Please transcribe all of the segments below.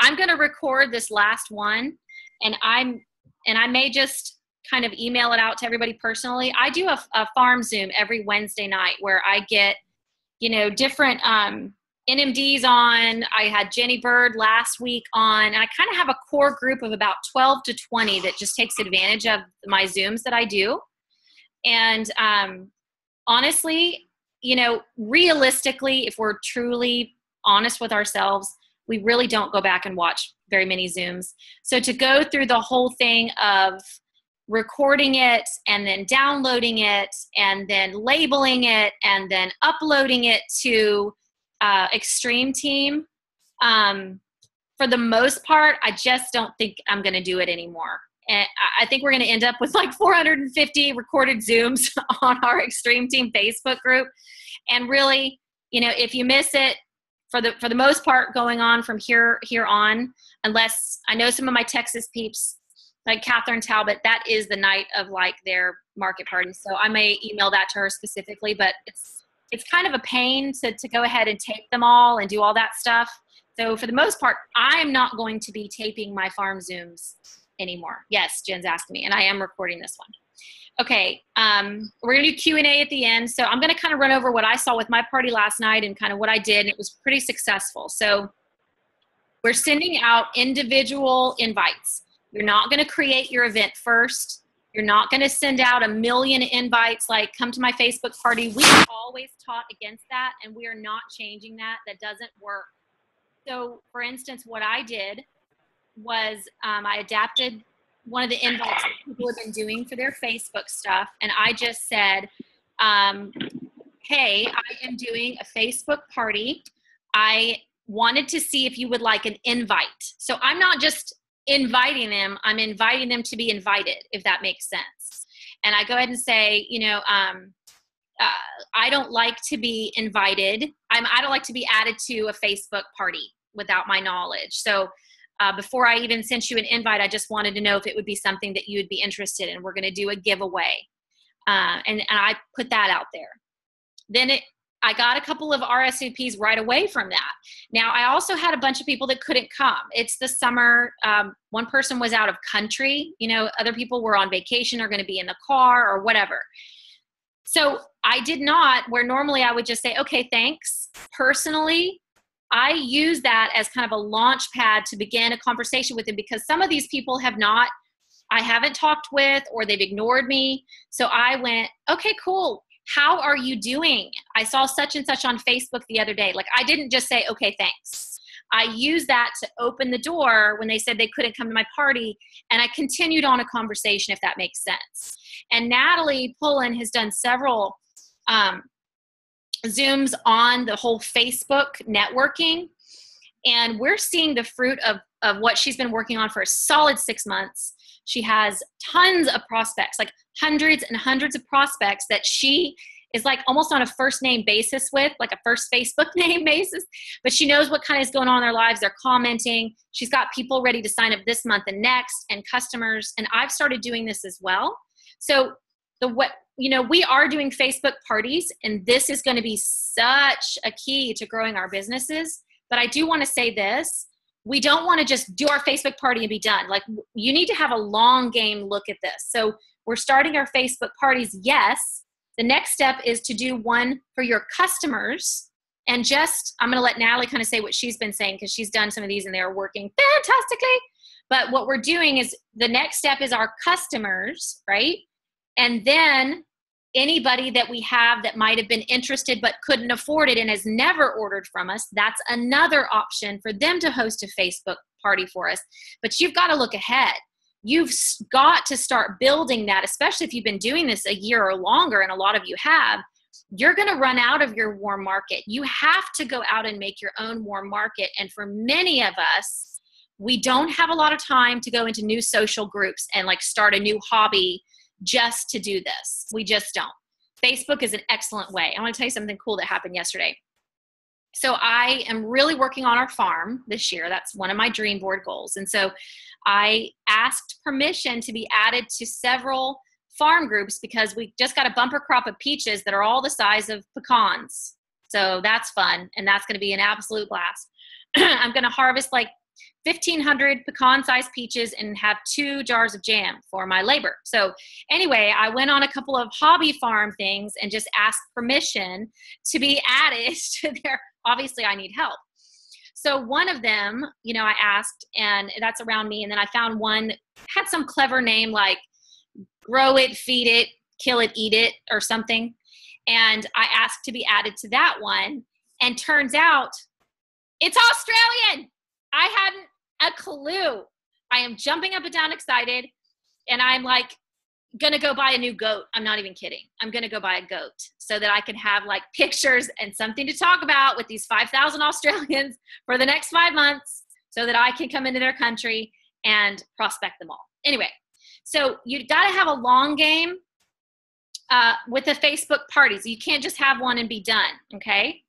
I'm going to record this last one, and I may just kind of email it out to everybody personally. I do a farm Zoom every Wednesday night where I get, different NMDs on. I had Jenny Bird last week on, and I kind of have a core group of about 12 to 20 that just takes advantage of my Zooms that I do. And honestly, realistically, if we're truly honest with ourselves, we really don't go back and watch very many Zooms. So to go through the whole thing of recording it and then downloading it and then labeling it and then uploading it to Extreme Team, for the most part, I just don't think I'm going to do it anymore. And I think we're going to end up with like 450 recorded Zooms on our Extreme Team Facebook group. And really, if you miss it, for the most part, going on from here on, unless I know some of my Texas peeps, like Catherine Talbot, that is the night of like their market party. So I may email that to her specifically, but it's kind of a pain to go ahead and tape them all and do all that stuff. So for the most part, I'm not going to be taping my farm Zooms anymore. Yes, Jen's asking me, and I am recording this one. Okay, we're going to do Q&A at the end. So I'm going to kind of run over what I saw with my party last night and kind of what I did, and it was pretty successful. So we're sending out individual invites. You're not going to create your event first. You're not going to send out a million invites like, come to my Facebook party. We always taught against that, and we are not changing that. That doesn't work. So, for instance, what I did was I adapted one of the invites that people have been doing for their Facebook stuff, and I just said, hey, I am doing a Facebook party. I wanted to see if you would like an invite. So I'm not just inviting them, I'm inviting them to be invited, if that makes sense. And I go ahead and say, I don't like to be invited. I don't like to be added to a Facebook party without my knowledge. So before I even sent you an invite, I just wanted to know if it would be something that you would be interested in. We're going to do a giveaway. And I put that out there. Then I got a couple of RSVPs right away from that. Now, I also had a bunch of people that couldn't come. It's the summer. One person was out of country. Other people were on vacation or going to be in the car or whatever. So I did not, where normally I would just say, okay, thanks. Personally, I use that as kind of a launch pad to begin a conversation with them, because some of these people I haven't talked with, or they've ignored me. So I went, okay, cool. How are you doing? I saw such and such on Facebook the other day. Like, I didn't just say, okay, thanks. I used that to open the door when they said they couldn't come to my party. And I continued on a conversation, if that makes sense. And Natalie Pullen has done several Zooms on the whole Facebook networking. And we're seeing the fruit of what she's been working on for a solid 6 months. She has tons of prospects, like hundreds and hundreds of prospects that she is like almost on a first name basis with, like a first Facebook name basis, but she knows what kind of is going on in their lives. They're commenting. She's got people ready to sign up this month and next, and customers. And I've started doing this as well. So we are doing Facebook parties, and this is going to be such a key to growing our businesses. But I do want to say this. We don't want to just do our Facebook party and be done. Like, you need to have a long game look at this. So we're starting our Facebook parties. Yes. The next step is to do one for your customers. And I'm going to let Natalie kind of say what she's been saying, because she's done some of these and they're working fantastically. But what we're doing is the next step is our customers, right? And then anybody that we have that might have been interested but couldn't afford it and has never ordered from us, that's another option for them to host a Facebook party for us. But you've got to look ahead. You've got to start building that, especially if you've been doing this a year or longer, and a lot of you have. You're going to run out of your warm market. You have to go out and make your own warm market. And for many of us, we don't have a lot of time to go into new social groups and like start a new hobby just to do this. We just don't. Facebook is an excellent way. I want to tell you something cool that happened yesterday. So I am really working on our farm this year. That's one of my dream board goals. And so I asked permission to be added to several farm groups, because we just got a bumper crop of peaches that are all the size of pecans. So that's fun. And that's going to be an absolute blast. I'm going to harvest like 1,500 pecan-sized peaches and have 2 jars of jam for my labor. So anyway, I went on a couple of hobby farm things and just asked permission to be added to their, obviously I need help. So one of them, I asked, and that's around me. And then I found one, had some clever name like Grow It, Feed It, Kill It, Eat It, or something. And I asked to be added to that one. And turns out it's Australian. I hadn't a clue. I am jumping up and down excited. And I'm like, going to go buy a new goat. I'm not even kidding. I'm going to go buy a goat so that I can have like pictures and something to talk about with these 5,000 Australians for the next 5 months so that I can come into their country and prospect them all. Anyway, so you got to have a long game with the Facebook parties. You can't just have one and be done. Okay.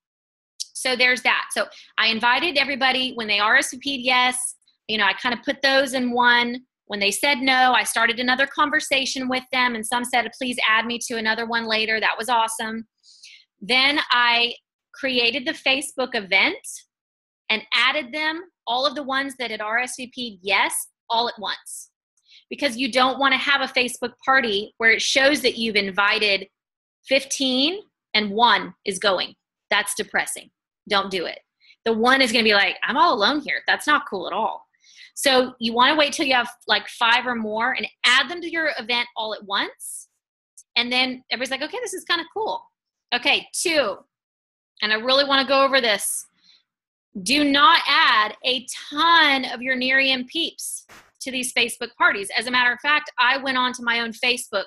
So there's that. So I invited everybody when they RSVP'd yes. I kind of put those in one. When they said no, I started another conversation with them, and some said, please add me to another one later. That was awesome. Then I created the Facebook event and added them, all of the ones that had RSVP'd yes, all at once. Because you don't want to have a Facebook party where it shows that you've invited 15 and 1 is going. That's depressing. Don't do it. The 1 is going to be like, I'm all alone here. That's not cool at all. So you want to wait till you have like 5 or more and add them to your event all at once. And then everybody's like, okay, this is kind of cool. Okay, 2, and I really want to go over this. Do not add a ton of your Nerium peeps to these Facebook parties. As a matter of fact, I went onto my own Facebook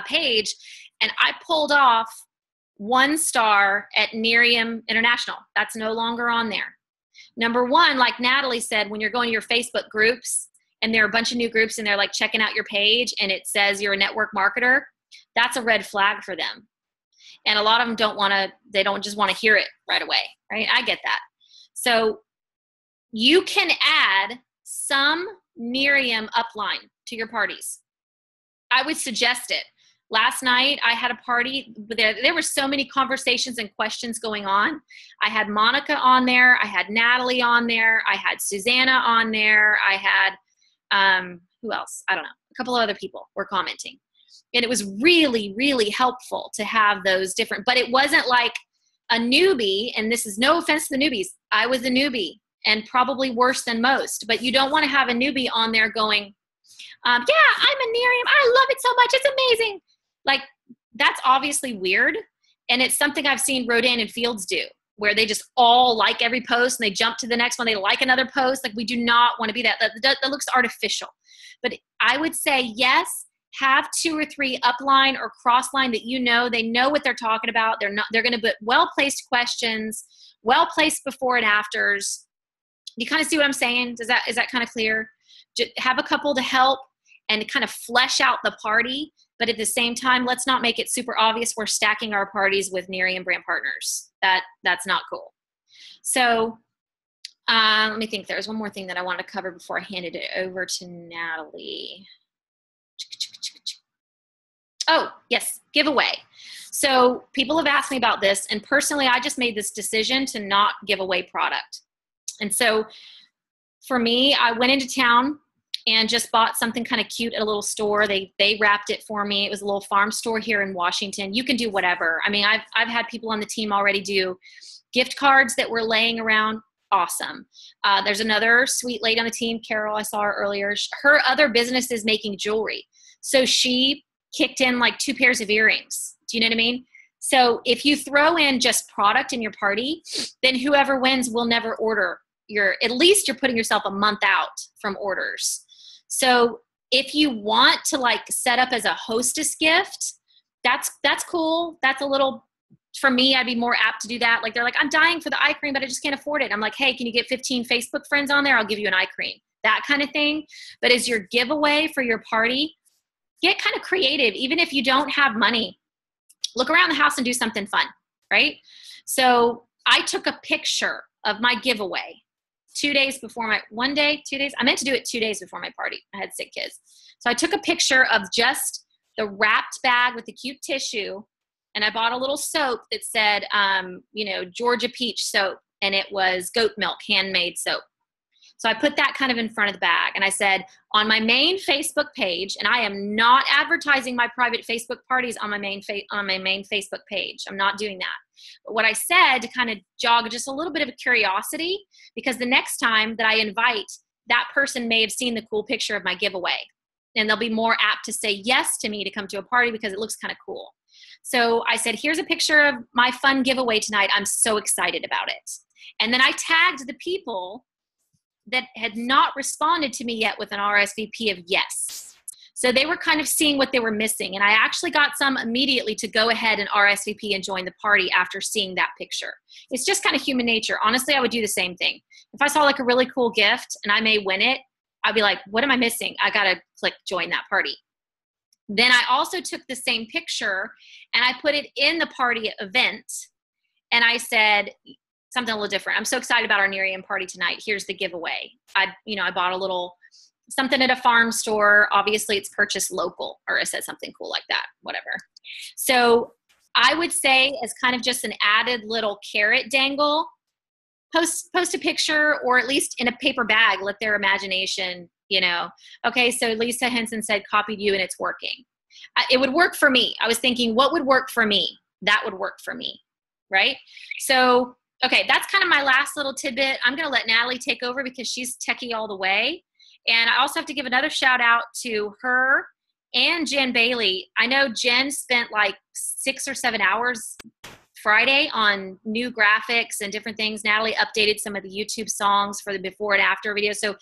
page and I pulled off 1 star at Nerium International. That's no longer on there. Number 1, like Natalie said, when you're going to your Facebook groups and there are a bunch of new groups and they're like checking out your page and it says you're a network marketer, that's a red flag for them. And a lot of them they don't just want to hear it right away, right? I get that. So you can add some Nerium upline to your parties. I would suggest it. Last night, I had a party. There were so many conversations and questions going on. I had Monica on there. I had Natalie on there. I had Susanna on there. I had, who else? I don't know. A couple of other people were commenting. And it was really, really helpful to have those different, but it wasn't like a newbie, and this is no offense to the newbies. I was a newbie and probably worse than most, but you don't want to have a newbie on there going, yeah, I'm a Nerium. I love it so much. It's amazing. Like, that's obviously weird. And it's something I've seen Rodan and Fields do, where they just all like every post and they jump to the next one. They like another post. Like, we do not want to be that. That looks artificial. But I would say, yes, have 2 or 3 upline or crossline that they know what they're talking about. They're going to put well-placed questions, well-placed before and afters. You kind of see what I'm saying? Is that kind of clear? Just have a couple to help and kind of flesh out the party. But at the same time, let's not make it super obvious we're stacking our parties with Nerium brand partners. That's not cool. So let me think. There's one more thing that I want to cover before I handed it over to Natalie. Oh, yes, giveaway. So people have asked me about this, and personally, I just made this decision to not give away product. And so for me, I went into town and just bought something kind of cute at a little store. They wrapped it for me. It was a little farm store here in Washington. You can do whatever. I mean, I've had people on the team already do gift cards that were laying around. Awesome. There's another sweet lady on the team, Carol, I saw her earlier. Her other business is making jewelry. So she kicked in like 2 pairs of earrings. Do you know what I mean? So if you throw in just product in your party, then whoever wins will never order at least you're putting yourself a month out from orders. So if you want to like set up as a hostess gift, that's cool. That's a little, for me, I'd be more apt to do that. Like they're like, I'm dying for the eye cream, but I just can't afford it. I'm like, hey, can you get 15 Facebook friends on there? I'll give you an eye cream, that kind of thing. But as your giveaway for your party, get kind of creative. Even if you don't have money, look around the house and do something fun, right? So I took a picture of my giveaway 2 days before I meant to do it 2 days before my party. I had sick kids. So I took a picture of just the wrapped bag with the cute tissue, and I bought a little soap that said, Georgia Peach soap, and it was goat milk, handmade soap. So I put that kind of in front of the bag, and I said, on my main Facebook page, and I am not advertising my private Facebook parties on my main Facebook page. I'm not doing that. But what I said to kind of jog just a little bit of a curiosity, because the next time that I invite, that person may have seen the cool picture of my giveaway, and they'll be more apt to say yes to me to come to a party because it looks kind of cool. So I said, here's a picture of my fun giveaway tonight. I'm so excited about it. And then I tagged the people that had not responded to me yet with an RSVP of yes. So they were kind of seeing what they were missing. And I actually got some immediately to go ahead and RSVP and join the party after seeing that picture. It's just kind of human nature. Honestly, I would do the same thing. If I saw like a really cool gift and I may win it, I'd be like, what am I missing? I got to click join that party. Then I also took the same picture and I put it in the party event. And I said something a little different. I'm so excited about our Nerium party tonight. Here's the giveaway. I bought a little something at a farm store. Obviously it's purchased local, or I said something cool like that, whatever. So I would say, as kind of just an added little carrot dangle, post a picture, or at least in a paper bag, let their imagination, okay, so Lisa Henson said, copied you and it's working. It would work for me. I was thinking, what would work for me? That would work for me, right? So, okay, that's kind of my last little tidbit. I'm going to let Natalie take over because she's techie all the way. And I also have to give another shout out to her and Jen Bailey. I know Jen spent like 6 or 7 hours Friday on new graphics and different things. Natalie updated some of the YouTube songs for the before and after videos. So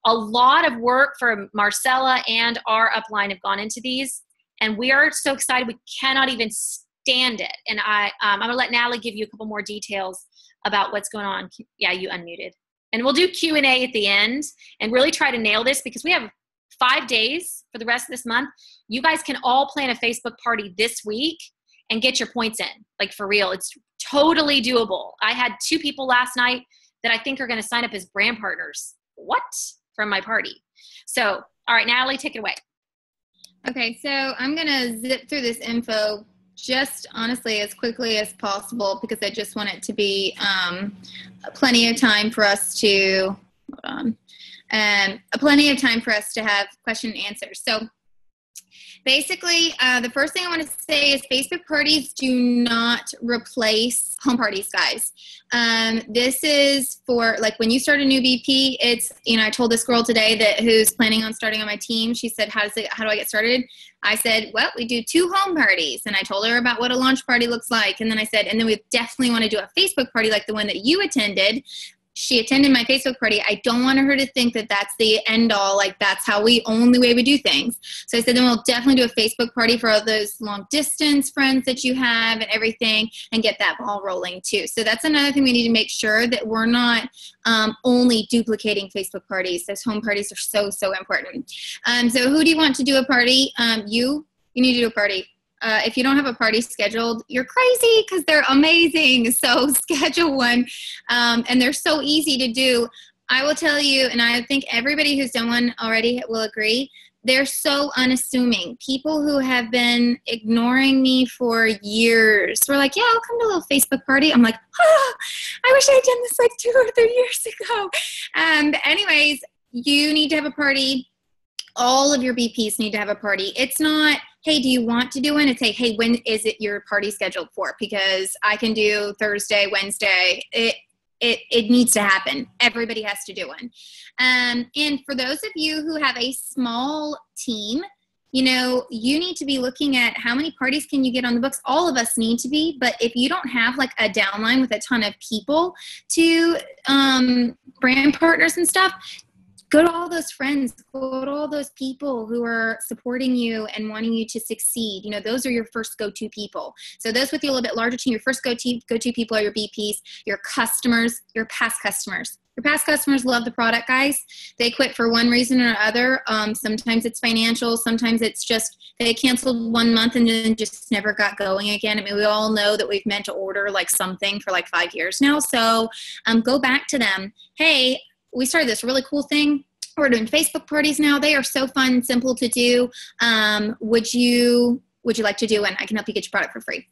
a lot of work for Marcella and our upline have gone into these. And we are so excited. We cannot even stand it. And I'm going to let Natalie give you a couple more details about what's going on. Yeah, you unmuted. And we'll do Q&A at the end and really try to nail this, because we have 5 days for the rest of this month. You guys can all plan a Facebook party this week and get your points in. Like, for real, it's totally doable. I had 2 people last night that I think are going to sign up as brand partners. What? From my party. So, all right, Natalie, take it away. Okay, so I'm going to zip through this info just honestly as quickly as possible, because I just want it to be plenty of time for us to, plenty of time for us to have question and answers. So basically, the first thing I want to say is Facebook parties do not replace home parties, guys. This is for, like, when you start a new BP, it's, I told this girl today who's planning on starting on my team. She said, how do I get started? I said, well, we do 2 home parties. And I told her about what a launch party looks like. And then I said, and then we definitely want to do a Facebook party like the one that you attended. She attended my Facebook party. I don't want her to think that that's the end all, like that's how only way we do things. So I said, then we'll definitely do a Facebook party for all those long distance friends that you have and everything, and get that ball rolling too. So that's another thing we need to make sure that we're not only duplicating Facebook parties. Those home parties are so, so important. So who do you want to do a party? You need to do a party. If you don't have a party scheduled, you're crazy, because they're amazing. So schedule one, and they're so easy to do. I will tell you, and I think everybody who's done one already will agree, they're so unassuming. People who have been ignoring me for years were like, yeah, I'll come to a little Facebook party. I'm like, oh, I wish I had done this like 2 or 3 years ago. Anyways, you need to have a party. All of your BPs need to have a party. It's not, hey, do you want to do one? It's, hey, when is it your party scheduled for? Because I can do Thursday, Wednesday. It needs to happen. Everybody has to do one. And for those of you who have a small team, you need to be looking at how many parties can you get on the books. All of us need to be, but if you don't have like a downline with a ton of people to brand partners and stuff, go to all those friends, go to all those people who are supporting you and wanting you to succeed. Those are your first go-to people. So those with you a little bit larger team, your first go-to people are your BPs, your customers, your past customers. Your past customers love the product, guys. They quit for one reason or other. Sometimes it's financial. Sometimes it's just they canceled 1 month and then just never got going again. I mean, we all know that we've meant to order like something for like 5 years now. So go back to them. Hey, we started this really cool thing. We're doing Facebook parties now. They are so fun and simple to do. Would you like to do one? I can help you get your product for free.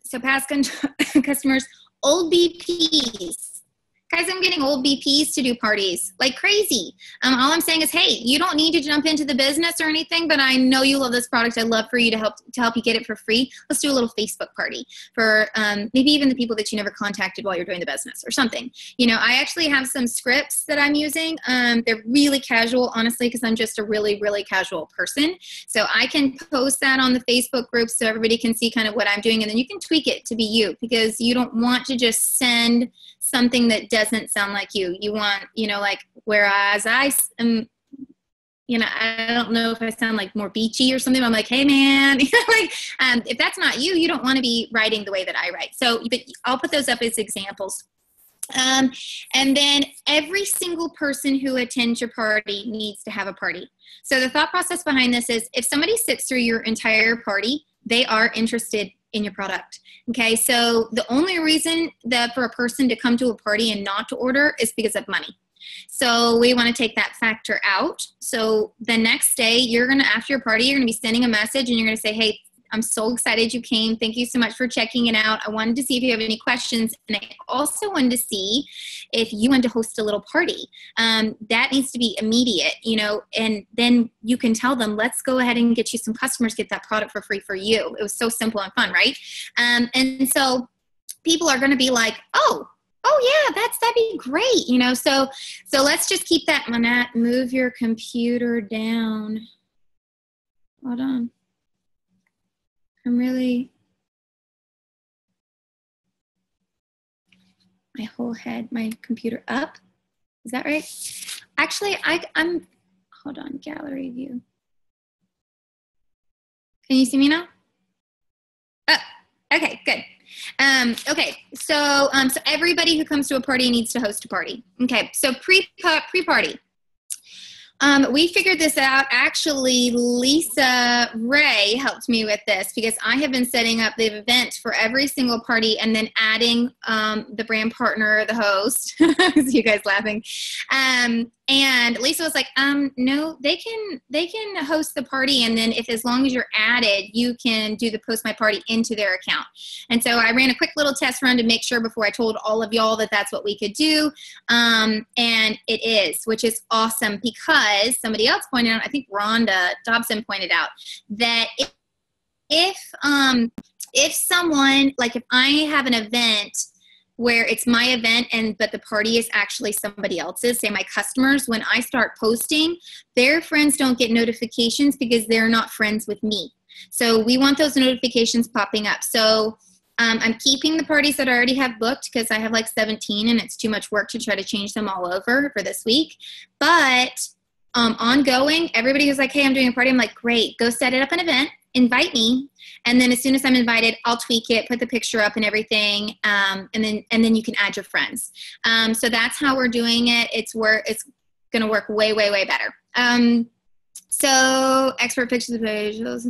So past customers, old BPs. Guys, I'm getting old BPs to do parties like crazy. All I'm saying is, hey, you don't need to jump into the business or anything, but I know you love this product. I'd love for you to help you get it for free. Let's do a little Facebook party for maybe even the people that you never contacted while you're doing the business or something. You know, I actually have some scripts that I'm using. They're really casual, honestly, because I'm just a really, really casual person. So I can post that on the Facebook group so everybody can see kind of what I'm doing, and then you can tweak it to be you, because you don't want to just send something that doesn't sound like you. You want, you know, like, whereas I am, you know, I don't know if I sound like more beachy or something. I'm like, hey man, like, if that's not you, you don't want to be writing the way that I write. So, but I'll put those up as examples. And then every single person who attends your party needs to have a party. So the thought process behind this is, if somebody sits through your entire party, they are interested in your product. Okay, so the only reason that for a person to come to a party and not to order is because of money. So we want to take that factor out. So the next day, after your party, you're going to be sending a message and you're going to say, hey, I'm so excited you came. Thank you so much for checking it out. I wanted to see if you have any questions. And I also wanted to see if you want to host a little party. That needs to be immediate, you know, and then you can tell them, let's go ahead and get you some customers, get that product for free for you. It was so simple and fun, right? And so people are going to be like, oh yeah, that'd be great. You know, so let's just keep that. Manette, move your computer down. Hold on. My whole head, my computer up. Is that right? Actually, I'm, hold on, gallery view. Can you see me now? Oh, okay, good. Okay, so everybody who comes to a party needs to host a party. Okay, so pre-party. We figured this out. Actually, Lisa Ray helped me with this, because I have been setting up the event for every single party and then adding the brand partner, the host. You guys laughing. And Lisa was like, no, they can host the party, and then as long as you're added, you can do the Post My Party into their account. And so I ran a quick little test run to make sure before I told all of y'all that that's what we could do. And it is, which is awesome, because somebody else pointed out, I think Rhonda Dobson pointed out, that if someone, like if I have an event where it's my event but the party is actually somebody else's, say my customers, when I start posting, their friends don't get notifications because they're not friends with me. So we want those notifications popping up. So I'm keeping the parties that I already have booked, because I have like 17 and it's too much work to try to change them all over for this week. But ongoing, everybody who's like, hey, I'm doing a party, I'm like, great, go set it up an event, invite me, and then as soon as I'm invited, I'll tweak it, put the picture up and everything, and then you can add your friends. So that's how we're doing it. It's going to work way, way, way better. So expert pictures of pages.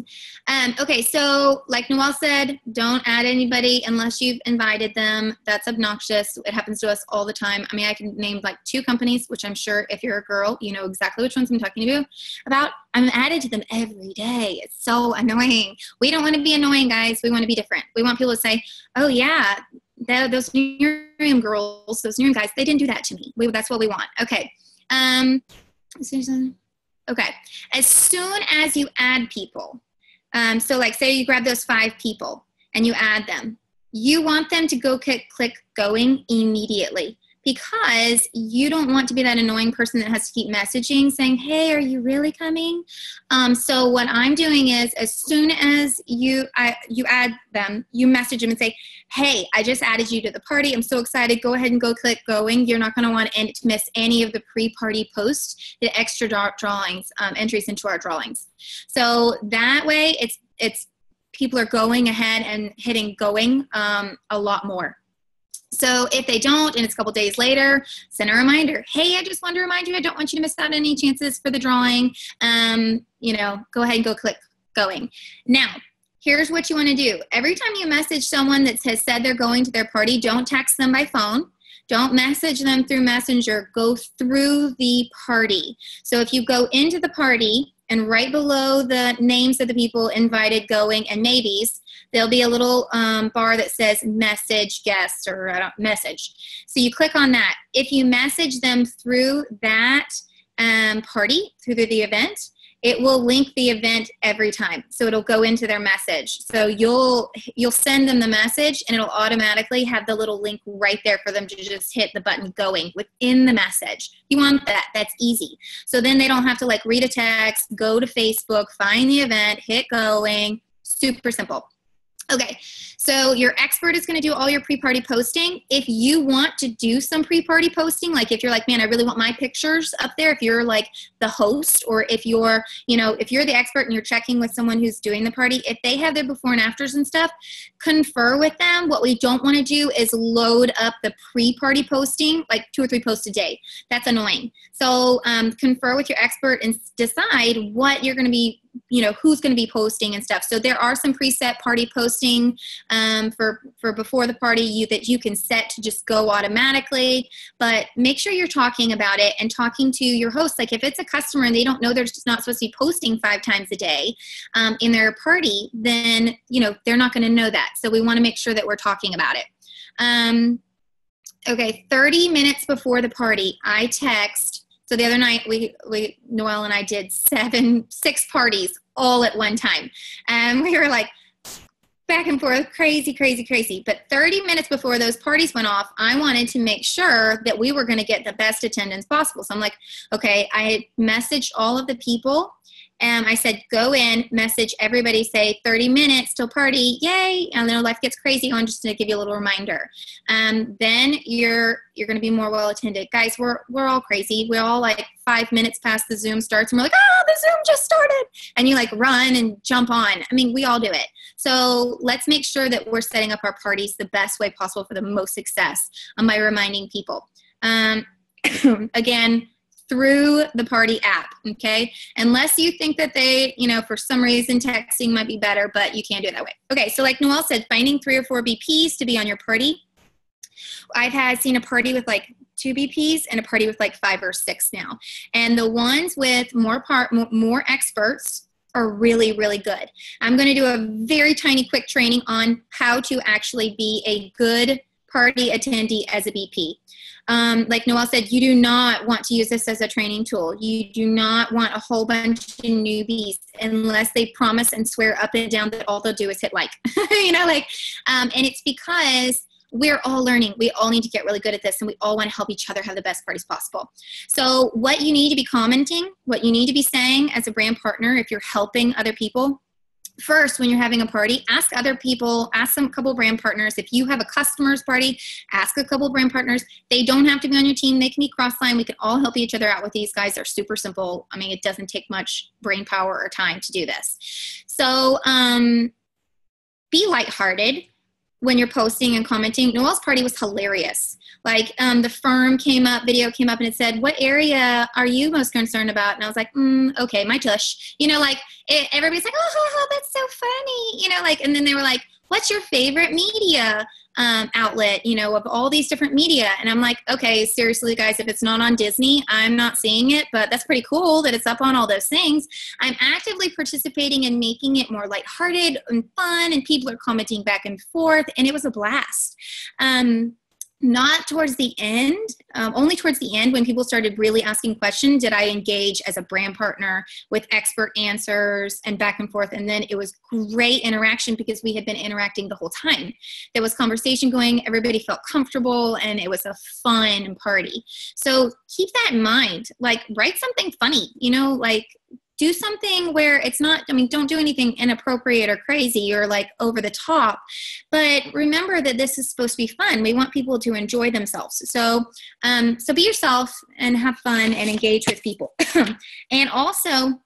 Okay, so like Noelle said, don't add anybody unless you've invited them. That's obnoxious. It happens to us all the time. I mean, I can name like 2 companies, which I'm sure if you're a girl, you know exactly which ones I'm talking to you about. I'm added to them every day. It's so annoying. We don't want to be annoying, guys. We want to be different. We want people to say, oh yeah, those Nerium girls, those Nerium guys, they didn't do that to me. That's what we want. Okay. Okay, as soon as you add people, so like say you grab those 5 people and you add them, you want them to go click going immediately, because you don't want to be that annoying person that has to keep messaging saying, hey, are you really coming? So what I'm doing is, as soon as you add them, you message them and say, hey, I just added you to the party. I'm so excited. Go ahead and go click going. You're not going to want to miss any of the pre-party posts, the extra drawings, entries into our drawings. So that way it's people are going ahead and hitting going a lot more. So if they don't, and it's a couple days later, send a reminder. Hey, I just wanted to remind you, I don't want you to miss out on any chances for the drawing. You know, go ahead and go click going. Now, here's what you want to do. Every time you message someone that has said they're going to their party, don't text them by phone. Don't message them through Messenger. Go through the party. So if you go into the party, and right below the names of the people invited, going, and maybes, there'll be a little bar that says message guest or message. So you click on that. If you message them through that party, through the event, it will link the event every time. So it'll go into their message. So you'll send them the message and it'll automatically have the little link right there for them to just hit the button going within the message. You want that, that's easy. So then they don't have to like read a text, go to Facebook, find the event, hit going, super simple. Okay, so your expert is going to do all your pre-party posting. If you want to do some pre-party posting, like if you're like, man, I really want my pictures up there, if you're like the host, or if you're, if you're the expert and you're checking with someone who's doing the party, if they have their before and afters and stuff, confer with them. What we don't want to do is load up the pre-party posting, like 2 or 3 posts a day. That's annoying. So confer with your expert and decide what you're going to be, who's going to be posting and stuff. So there are some preset party posting for before the party that you can set to just go automatically, but make sure you're talking about it and talking to your host. Like if it's a customer and they don't know they're just not supposed to be posting 5 times a day in their party, then, they're not going to know that. So we want to make sure that we're talking about it. Okay, 30 minutes before the party, I text. So the other night, Noelle and I did 6 parties all at one time. And we were like back and forth, crazy, crazy, crazy. But 30 minutes before those parties went off, I wanted to make sure that we were going to get the best attendance possible. So I'm like, okay, I had messaged all of the people. And I said, go in, message everybody, say 30 minutes till party, yay. And then life gets crazy on, just to give you a little reminder. Then you're going to be more well attended. Guys, we're all crazy. We're all like 5 minutes past the Zoom starts and we're like, oh, the Zoom just started. And you like run and jump on. I mean, we all do it. So let's make sure that we're setting up our parties the best way possible for the most success by reminding people. Again, through the party app, okay? Unless you think that they, for some reason texting might be better, but you can't do it that way. Okay, so like Noelle said, finding 3 or 4 BPs to be on your party. I've seen a party with like 2 BPs and a party with like 5 or 6 now. And the ones with more experts are really, really good. I'm going to do a very tiny quick training on how to actually be a good party attendee as a BP. Like Noelle said, you do not want to use this as a training tool. You do not want a whole bunch of newbies unless they promise and swear up and down that all they'll do is hit like, and it's because we're all learning. We all need to get really good at this, and we all want to help each other have the best parties possible. So what you need to be commenting, what you need to be saying as a brand partner, if you're helping other people, first, when you're having a party, ask other people, ask some couple brand partners. If you have a customer's party, ask a couple brand partners. They don't have to be on your team. They can be cross-line. We can all help each other out with these guys. They're super simple. I mean, it doesn't take much brain power or time to do this. So be lighthearted when you're posting and commenting. Noelle's party was hilarious. Like the firm video came up and it said, what area are you most concerned about? And I was like, okay, my tush. Everybody's like, oh, that's so funny. And then they were like, what's your favorite media outlet, of all these different media? And I'm like, okay, seriously, guys, if it's not on Disney, I'm not seeing it, but that's pretty cool that it's up on all those things. I'm actively participating in making it more lighthearted and fun, and people are commenting back and forth, and it was a blast. Not towards the end, only towards the end when people started really asking questions did I engage as a brand partner with expert answers and back and forth. And then it was great interaction because we had been interacting the whole time. There was conversation going, everybody felt comfortable, and it was a fun party. So keep that in mind, like write something funny, do something where it's not, don't do anything inappropriate or crazy or like over the top, but remember that this is supposed to be fun. We want people to enjoy themselves. So, so be yourself and have fun and engage with people. And also,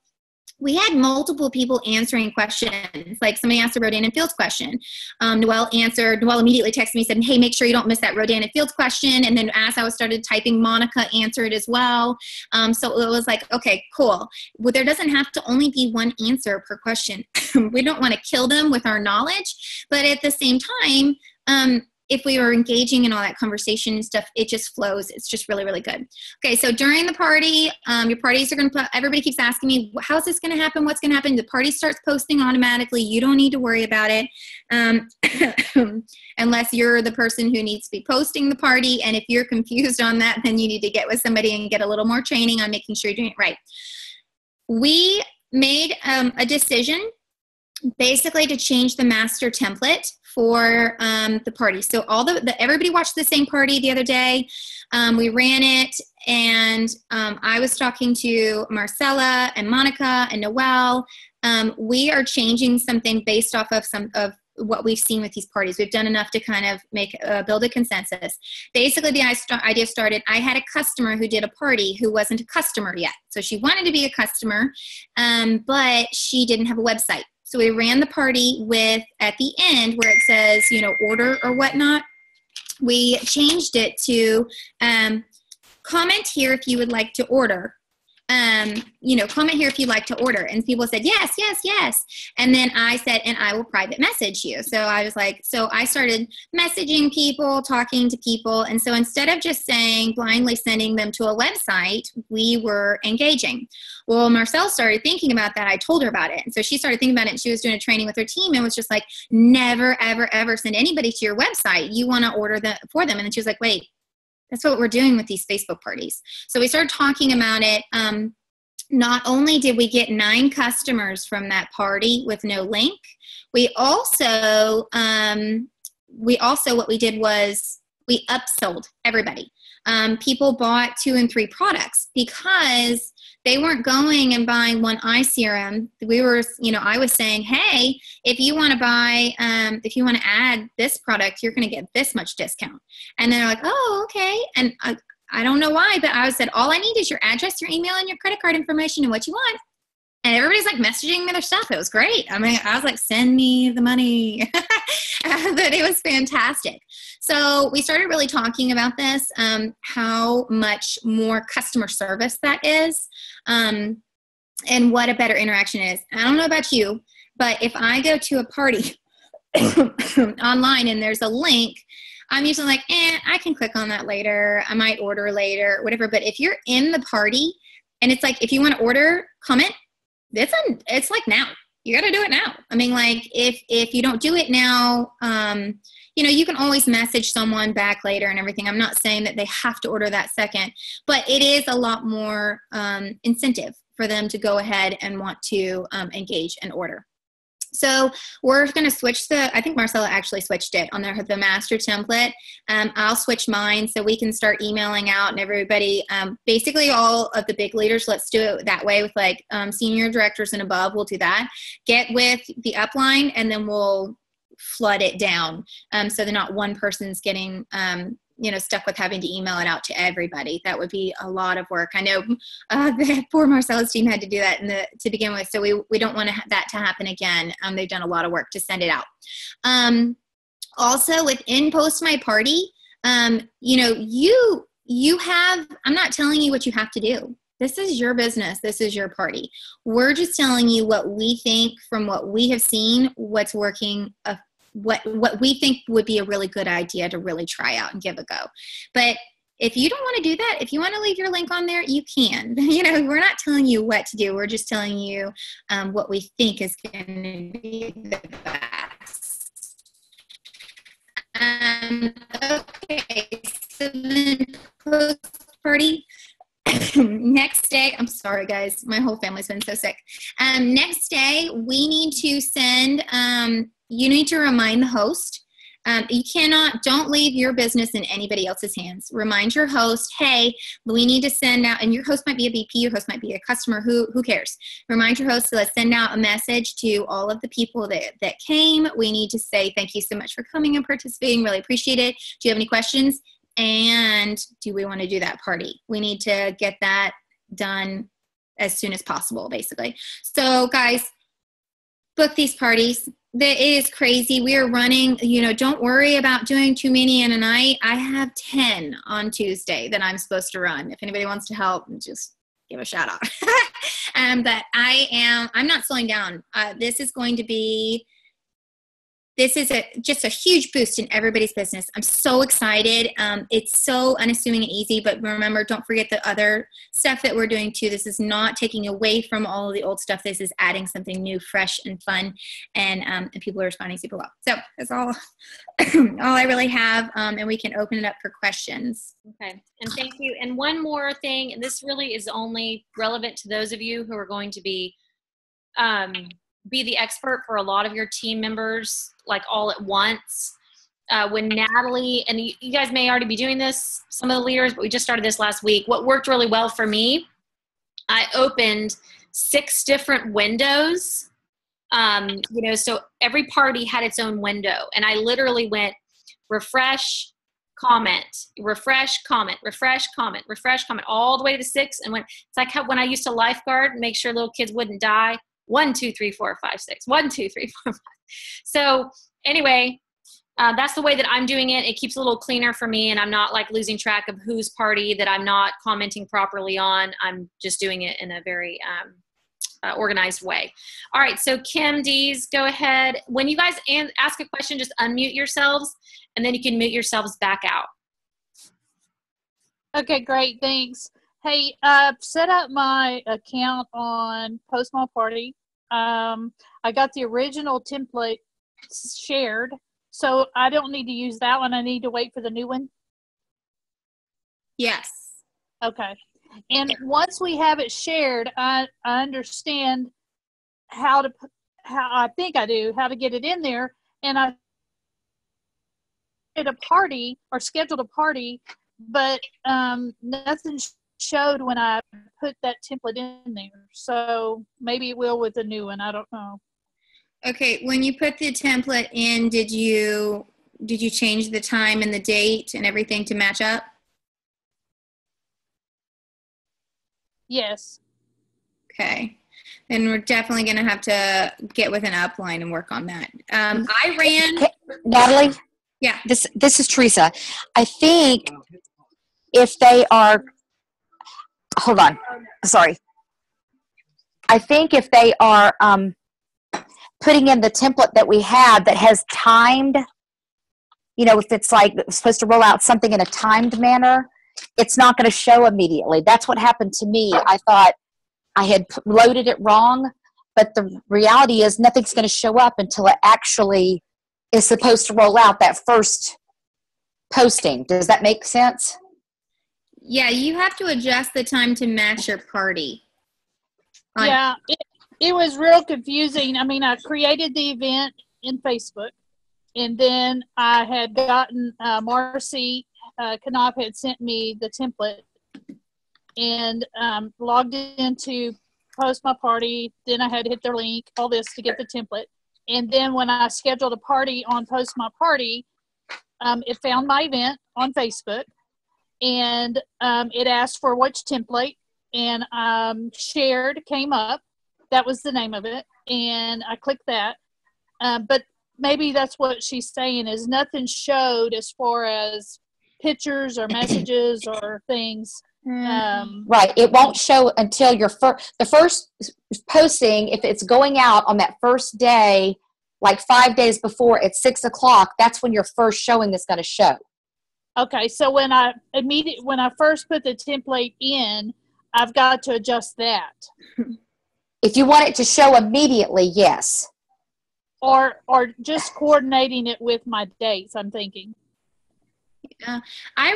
we had multiple people answering questions. Like somebody asked a Rodan and Fields question. Noelle immediately texted me and said, hey, make sure you don't miss that Rodan and Fields question. And then as I started typing, Monica answered as well. So it was like, okay, cool. Well, there doesn't have to only be one answer per question. We don't want to kill them with our knowledge, but at the same time, if we are engaging in all that conversation and stuff, it just flows. It's just really, really good. Okay, so during the party, your parties are going to, everybody keeps asking me, how's this going to happen? What's going to happen? The party starts posting automatically. You don't need to worry about it unless you're the person who needs to be posting the party. And if you're confused on that, then you need to get with somebody and get a little more training on making sure you're doing it right. We made a decision basically to change the master template for the party. So everybody watched the same party the other day. We ran it, and I was talking to Marcella and Monica and Noelle. We are changing something based off of some of what we've seen with these parties. We've done enough to kind of build a consensus. Basically, the idea started, I had a customer who did a party who wasn't a customer yet. So she wanted to be a customer, but she didn't have a website. So we ran the party with, at the end where it says, order or whatnot, we changed it to comment here if you would like to order. Comment here if you'd like to order. And people said, yes, yes, yes. And then I said, and I will private message you. So I was like, so I started messaging people, talking to people. And so instead of just saying, blindly sending them to a website, we were engaging. Well, Marcelle started thinking about that. I told her about it. And so she started thinking about it, and she was doing a training with her team and was just like, never, ever, ever send anybody to your website. You want to order for them. And then she was like, wait, that's what we're doing with these Facebook parties. So we started talking about it. Not only did we get 9 customers from that party with no link, we also what we did was we upsold everybody. People bought 2 and 3 products because they weren't going and buying one iCRM. We were, I was saying, hey, if you want to buy, if you want to add this product, you're going to get this much discount. And they're like, oh, okay. And I don't know why, but I said, all I need is your address, your email, and your credit card information and what you want. And everybody's like messaging me their stuff. It was great. I mean, I was like, send me the money. But it was fantastic. So we started really talking about this, how much more customer service that is, and what a better interaction is. I don't know about you, but if I go to a party online and there's a link, I'm usually like, I can click on that later. I might order later, whatever. But if you're in the party and it's like, if you want to order, comment, it's like now. You got to do it now. I mean, like if you don't do it now, you can always message someone back later and everything. I'm not saying that they have to order that second, but it is a lot more incentive for them to go ahead and want to engage and order. So we're going to switch I think Marcella actually switched it on the master template. I'll switch mine so we can start emailing out, and everybody, basically all of the big leaders, let's do it that way with like senior directors and above. We'll do that. Get with the upline, and then we'll flood it down. So that not one person's getting, stuck with having to email it out to everybody. That would be a lot of work. I know the poor Marcella's team had to do that to begin with, so we don't want that to happen again. They've done a lot of work to send it out. Also, within Post My Party, you have, I'm not telling you what you have to do. This is your business. This is your party. We're just telling you what we think from what we have seen, what's working, what we think would be a really good idea to really try out and give a go. But if you don't want to do that, if you want to leave your link on there, you can. We're not telling you what to do. We're just telling you what we think is going to be the best. Okay, so then Post Party. Next day, I'm sorry guys, my whole family's been so sick. Next day, we need to send, you need to remind the host. Don't leave your business in anybody else's hands. Remind your host, hey, we need to send out, and your host might be a VP, your host might be a customer, who cares? Remind your host to let's send out a message to all of the people that came. We need to say thank you so much for coming and participating, really appreciate it. Do you have any questions? And do we want to do that party? We need to get that done as soon as possible, basically. So guys, book these parties. It is crazy. We are running, don't worry about doing too many in a night. I have 10 on Tuesday that I'm supposed to run. If anybody wants to help, just give a shout out. But I'm not slowing down. This is going to be this is just a huge boost in everybody's business. I'm so excited. It's so unassuming and easy, but remember, don't forget the other stuff that we're doing too. This is not taking away from all of the old stuff. This is adding something new, fresh, and fun, and people are responding super well. So that's all, all I really have, and we can open it up for questions. Okay, and thank you. And one more thing, and this really is only relevant to those of you who are going to be the expert for a lot of your team members, like all at once. When Natalie, and you guys may already be doing this, some of the leaders, but we just started this last week. What worked really well for me, I opened 6 different windows. So every party had its own window, and I literally went refresh, comment, refresh, comment, refresh, comment, refresh, comment, all the way to 6. And it's like how, when I used to lifeguard, make sure little kids wouldn't die. 1, 2, 3, 4, 5, 6. 1, 2, 3, 4, 5. So anyway, that's the way that I'm doing it. It keeps a little cleaner for me, and I'm not like losing track of whose party that I'm not commenting properly on. I'm just doing it in a very organized way. All right, so Kim Dees, go ahead. When you guys ask a question, just unmute yourselves, and then you can mute yourselves back out. Okay, great, thanks. Hey, I've set up my account on Post My Party. I got the original template shared, so I don't need to use that one. I need to wait for the new one? Yes. Okay. And once we have it shared, I understand how I think I do, how to get it in there. And I did a party or scheduled a party, but nothing showed when I put that template in there. So maybe it will with the new one. I don't know. Okay, when you put the template in, did you change the time and the date and everything to match up? Yes. Okay. Then we're definitely going to have to get with an upline and work on that. I ran. Natalie? Yeah. This is Teresa. I think if they are, hold on, sorry. I think if they are putting in the template that we have that has timed, if it's like supposed to roll out something in a timed manner, it's not going to show immediately. That's what happened to me. I thought I had loaded it wrong, but the reality is nothing's going to show up until it actually is supposed to roll out that first posting. Does that make sense? Yeah, you have to adjust the time to match your party. Yeah, it was real confusing. I mean, I created the event in Facebook, and then I had gotten Marcy Knopf had sent me the template, and logged into Post My Party. Then I had to hit their link, all this to get the template. And then when I scheduled a party on Post My Party, it found my event on Facebook, and it asked for which template, and shared came up. That was the name of it, and I clicked that. But maybe that's what she's saying, is nothing showed as far as pictures or messages or things. Right. It won't show until the first posting. If it's going out on that first day, like 5 days before at 6 o'clock, that's when your first showing is going to show. Okay. So when I first put the template in, I've got to adjust that. If you want it to show immediately, yes. Or just coordinating it with my dates, I'm thinking. I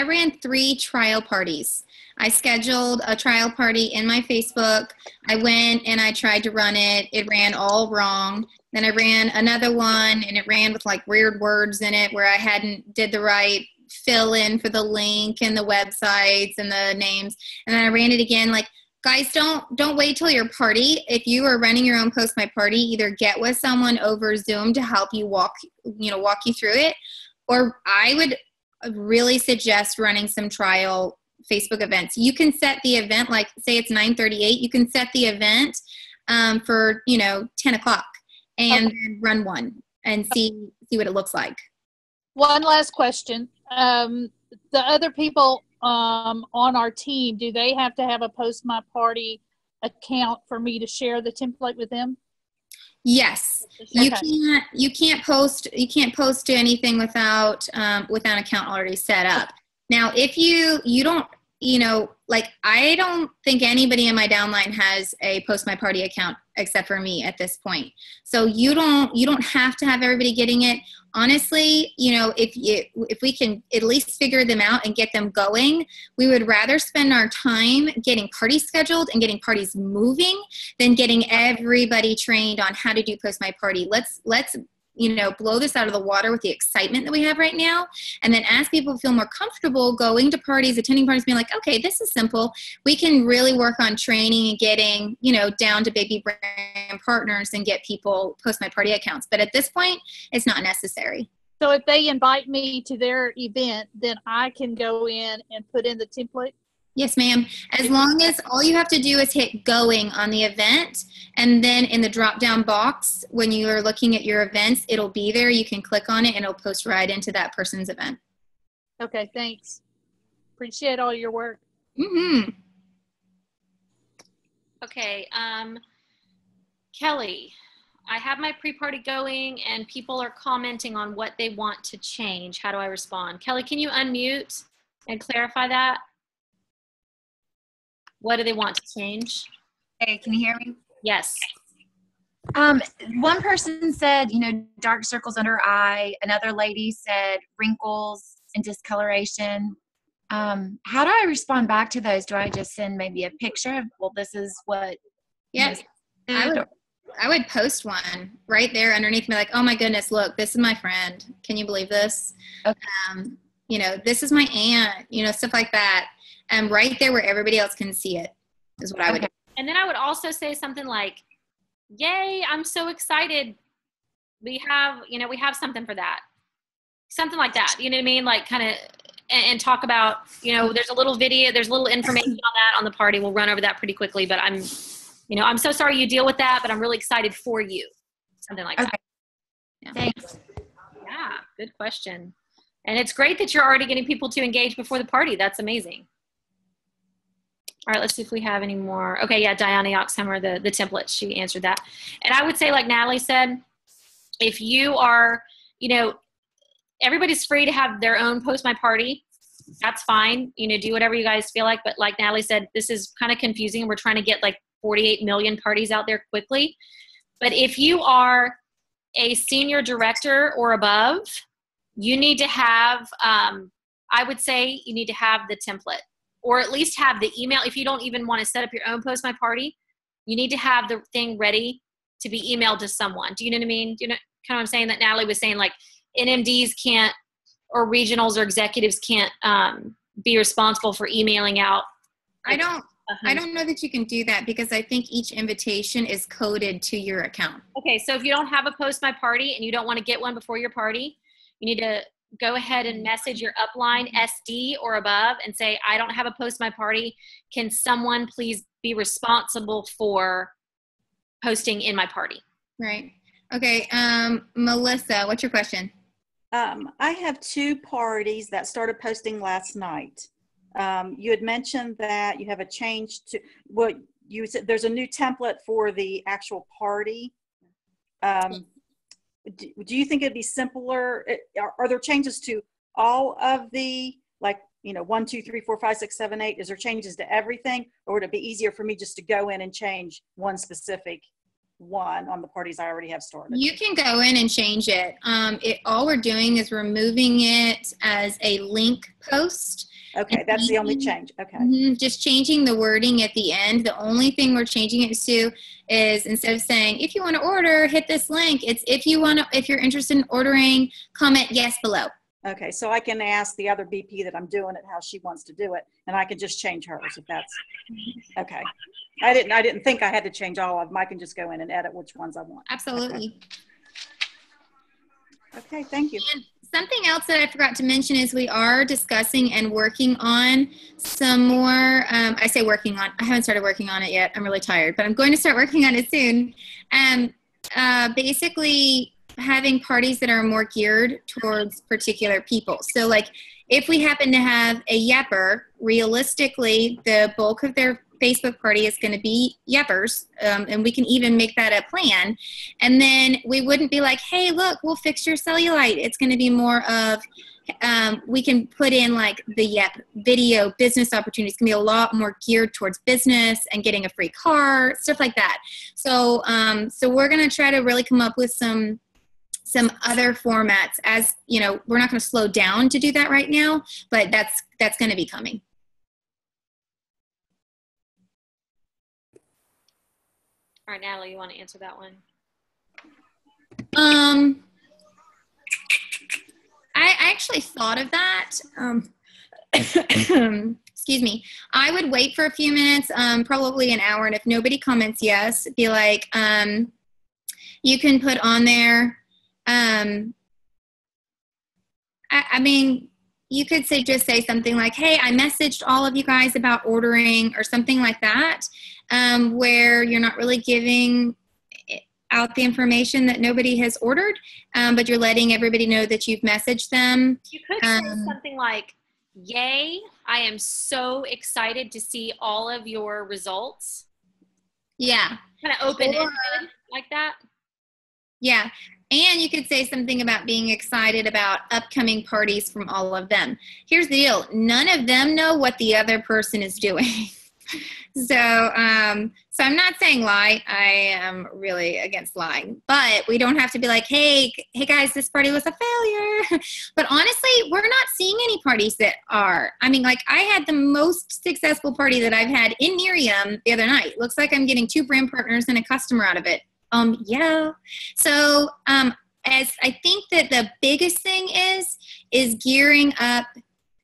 ran 3 trial parties. I scheduled a trial party in my Facebook. I went and I tried to run it. It ran all wrong. Then I ran another one, and it ran with like weird words in it where I hadn't did the right fill in for the link and the websites and the names. And then I ran it again. Like, guys, don't wait till your party. If you are running your own Post My Party, either get with someone over Zoom to help you walk you through it. Or I would really suggest running some trial Facebook events. You can set the event, like say it's 9:38. You can set the event for 10 o'clock and then run one and see what it looks like. One last question. The other people on our team, do they have to have a Post My Party account for me to share the template with them? Yes, you can't post to anything without an account already set up. Now, if you don't, like, I don't think anybody in my downline has a Post My Party account except for me at this point. So you don't have to have everybody getting it. Honestly, if we can at least figure them out and get them going, we would rather spend our time getting parties scheduled and getting parties moving than getting everybody trained on how to do Post My Party. Let's blow this out of the water with the excitement that we have right now. And then as people feel more comfortable going to parties, attending parties, being like, okay, this is simple. We can really work on training and getting, down to baby brand partners and get people Post My Party accounts. But at this point, it's not necessary. So if they invite me to their event, then I can go in and put in the template? Yes, ma'am. As long as all you have to do is hit going on the event, and then in the drop-down box, when you are looking at your events, it'll be there. You can click on it, and it'll post right into that person's event. Okay, thanks. Appreciate all your work. Mm-hmm. Okay, Kelly, I have my pre-party going, and people are commenting on what they want to change. How do I respond? Kelly, can you unmute and clarify that? What do they want to change? Hey, can you hear me? Yes. One person said, dark circles under her eye. Another lady said wrinkles and discoloration. How do I respond back to those? Do I just send maybe a picture of, well, this is what? Yes. I would post one right there underneath me, like, oh my goodness, look, this is my friend. Can you believe this? Okay. This is my aunt, stuff like that. And right there where everybody else can see it is what I would do. And then I would also say something like, yay, I'm so excited. We have something for that. Something like that. You know what I mean? Like kind of, and talk about, there's a little video, there's a little information on that on the party. We'll run over that pretty quickly, but I'm so sorry you deal with that, but I'm really excited for you. Something like that. Yeah. Thanks. Yeah, good question. And it's great that you're already getting people to engage before the party. That's amazing. All right, let's see if we have any more. Okay, yeah, Diana Oxhammer, the template, she answered that. And I would say, like Natalie said, if you are, everybody's free to have their own Post My Party. That's fine. Do whatever you guys feel like. But like Natalie said, this is kind of confusing. We're trying to get like 48 million parties out there quickly. But if you are a senior director or above, you need to have, I would say you need to have the template, or at least have the email. If you don't even want to set up your own Post My Party, you need to have the thing ready to be emailed to someone. Do you know what I mean? Do you know kind of what I'm saying? That Natalie was saying, like, NMDs can't, or regionals or executives can't be responsible for emailing out. I don't know that you can do that, because I think each invitation is coded to your account. Okay, so if you don't have a Post My Party and you don't want to get one before your party, you need to go ahead and message your upline SD or above and say, I don't have a Post My Party. Can someone please be responsible for posting in my party? Right. Okay. Melissa, what's your question? I have 2 parties that started posting last night. You had mentioned that you have a change to what you said. There's a new template for the actual party. Do you think it'd be simpler? Are there changes to all of the, 1, 2, 3, 4, 5, 6, 7, 8? Is there changes to everything? Or would it be easier for me just to go in and change one specific one on the parties I already have started? You can go in and change it. All we're doing is we're moving it as a link post. Okay, that's the only change. Okay. Just changing the wording at the end. The only thing we're changing it to is, instead of saying, if you want to order, hit this link, it's if you're interested in ordering, comment yes below. Okay, so I can ask the other BP that I'm doing it how she wants to do it, and I can just change hers if that's okay. I didn't think I had to change all of them. I can just go in and edit which ones I want. Absolutely. Okay, thank you. And something else that I forgot to mention is we are discussing and working on some more, I say working on, I haven't started working on it yet. I'm really tired, but I'm going to start working on it soon. Basically having parties that are more geared towards particular people. So like if we happen to have a yapper, realistically, the bulk of their Facebook party is going to be Yepers, and we can even make that a plan. And then we wouldn't be like, hey, look, we'll fix your cellulite. It's going to be more of, we can put in like the Yep video business opportunities. It's going to be a lot more geared towards business and getting a free car, stuff like that. So, so we're going to try to really come up with some other formats. As you know, we're not going to slow down to do that right now, but that's going to be coming. All right, Natalie, you want to answer that one? I actually thought of that. Excuse me. I would wait for a few minutes, probably an hour, and if nobody comments yes, be like, you can put on there, I mean, you could just say something like, hey, I messaged all of you guys about ordering, or something like that, where you're not really giving out the information that nobody has ordered, but you're letting everybody know that you've messaged them. You could say something like, yay, I am so excited to see all of your results. Yeah. Kind of open-ended like that. Yeah. And you could say something about being excited about upcoming parties from all of them. Here's the deal. None of them know what the other person is doing. So I'm not saying lie. I am really against lying, but we don't have to be like, hey guys, this party was a failure. But honestly, we're not seeing any parties that are. I mean, like, I had the most successful party that I've had in Miriam the other night. Looks like I'm getting 2 brand partners and a customer out of it. Yeah. So, as I think that the biggest thing is gearing up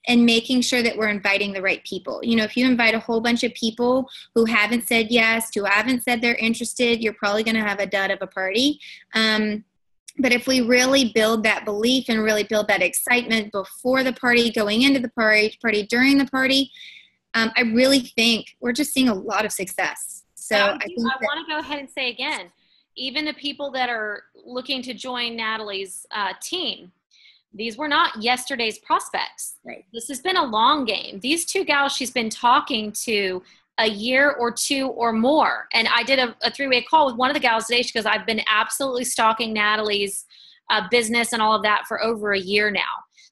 and making sure that we're inviting the right people. You know, if you invite a whole bunch of people who haven't said yes, who haven't said they're interested, you're probably going to have a dud of a party. But if we really build that belief and really build that excitement before the party, going into the party, during the party, I really think we're just seeing a lot of success. So I want to go ahead and say again, even the people that are looking to join Natalie's team, these were not yesterday's prospects. Right. This has been a long game. These 2 gals she's been talking to a year or 2 or more. And I did a 3-way call with one of the gals today because I've been absolutely stalking Natalie's business and all of that for over a year now.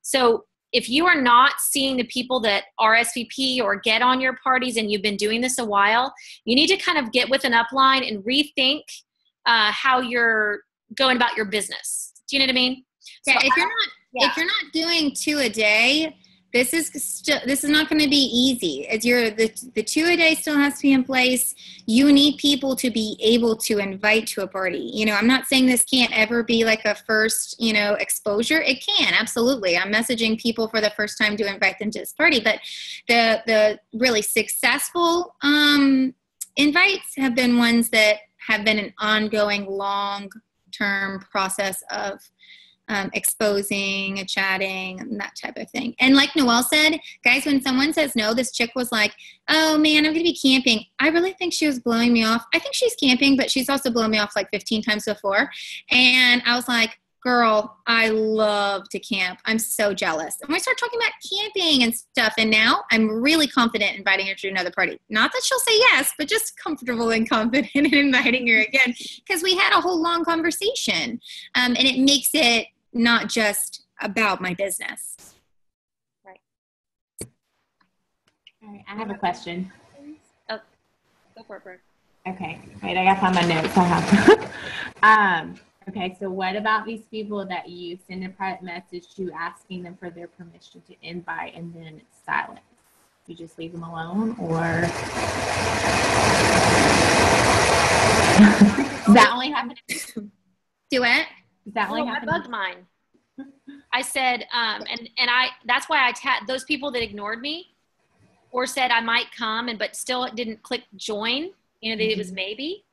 So if you are not seeing the people that RSVP or get on your parties and you've been doing this a while, you need to kind of get with an upline and rethink how you're going about your business. Do you know what I mean? Yeah, so if you're not doing 2 a day, this is not going to be easy. As the 2 a day still has to be in place. You need people to be able to invite to a party. You know, I'm not saying this can't ever be like a first, exposure. It can, absolutely. I'm messaging people for the first time to invite them to this party, but the really successful invites have been ones that have been an ongoing long-term process of exposing, chatting, and that type of thing. And like Noelle said, guys, when someone says no, this chick was like, oh man, I'm going to be camping. I really think she was blowing me off. I think she's camping, but she's also blown me off like 15 times before. And I was like, girl, I love to camp. I'm so jealous. And we start talking about camping and stuff. And now I'm really confident inviting her to another party. Not that she'll say yes, but just comfortable and confident in inviting her again, because we had a whole long conversation. And it makes it not just about my business. Right. All right, I have a question. Oh, go for it, Brooke. Okay, wait, I got to find my notes. I have. Okay, so what about these people that you send a private message to asking them for their permission to invite and then it's silent? You just leave them alone, or does that only happen? Do it. Does that only happen? I bugged mine. I said, that's why I tagged those people that ignored me or said I might come but still didn't click join. You know, that it was maybe.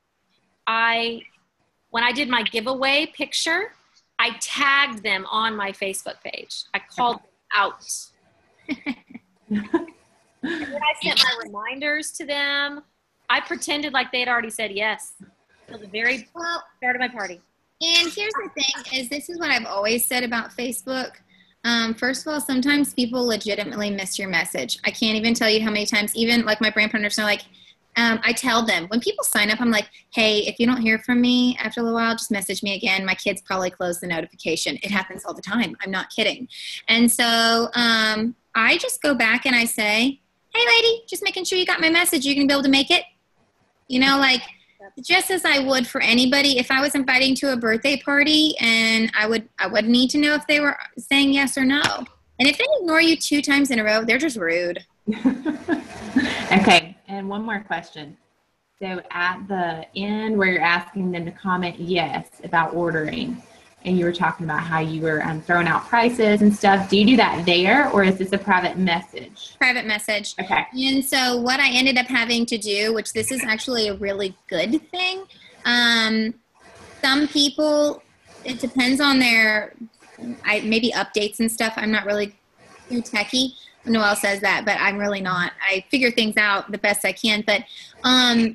When I did my giveaway picture, I tagged them on my Facebook page. I called them out. And then I sent my reminders to them. I pretended like they'd already said yes till the very start of my party. And here's the thing is, this is what I've always said about Facebook. First of all, sometimes people legitimately miss your message. I can't even tell you how many times, even like my brand partners are like, I tell them when people sign up, I'm like, hey, if you don't hear from me after a little while, just message me again. My kids probably close the notification. It happens all the time. I'm not kidding. And so I just go back and I say, hey, lady, just making sure you got my message. You're going to be able to make it. You know, like just as I would for anybody, if I was inviting to a birthday party, and I would need to know if they were saying yes or no. And if they ignore you 2 times in a row, they're just rude. Okay, and one more question. So at the end where you're asking them to comment yes about ordering, and you were talking about how you were throwing out prices and stuff, do you do that there, or is this a private message? Private message. Okay. And so what I ended up having to do, which this is actually a really good thing, some people, it depends on their maybe updates and stuff. I'm not really too techie. Noelle says that, but I'm really not. I figure things out the best I can. But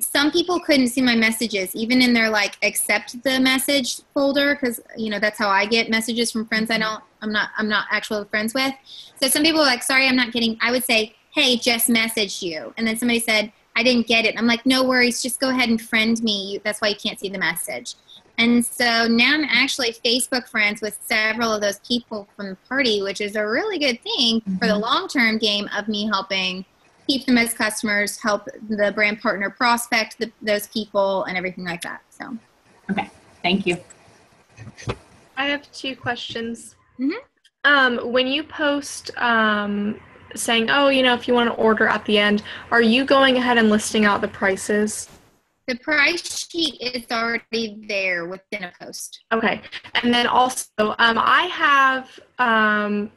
some people couldn't see my messages, even in their like accept the message folder, because that's how I get messages from friends I'm not actually friends with. So some people are like, sorry, I'm not getting. I would say, hey, just messaged you, and then somebody said I didn't get it. I'm like, no worries, just go ahead and friend me. That's why you can't see the message. And so now I'm actually Facebook friends with several of those people from the party, which is a really good thing for the long-term game of me helping keep them as customers, help the brand partner prospect those people and everything like that. So, okay, thank you. I have 2 questions. Mm-hmm. When you post saying, oh, if you want to order at the end, are you going ahead and listing out the prices? The price sheet is already there within a post. Okay. And then also, I have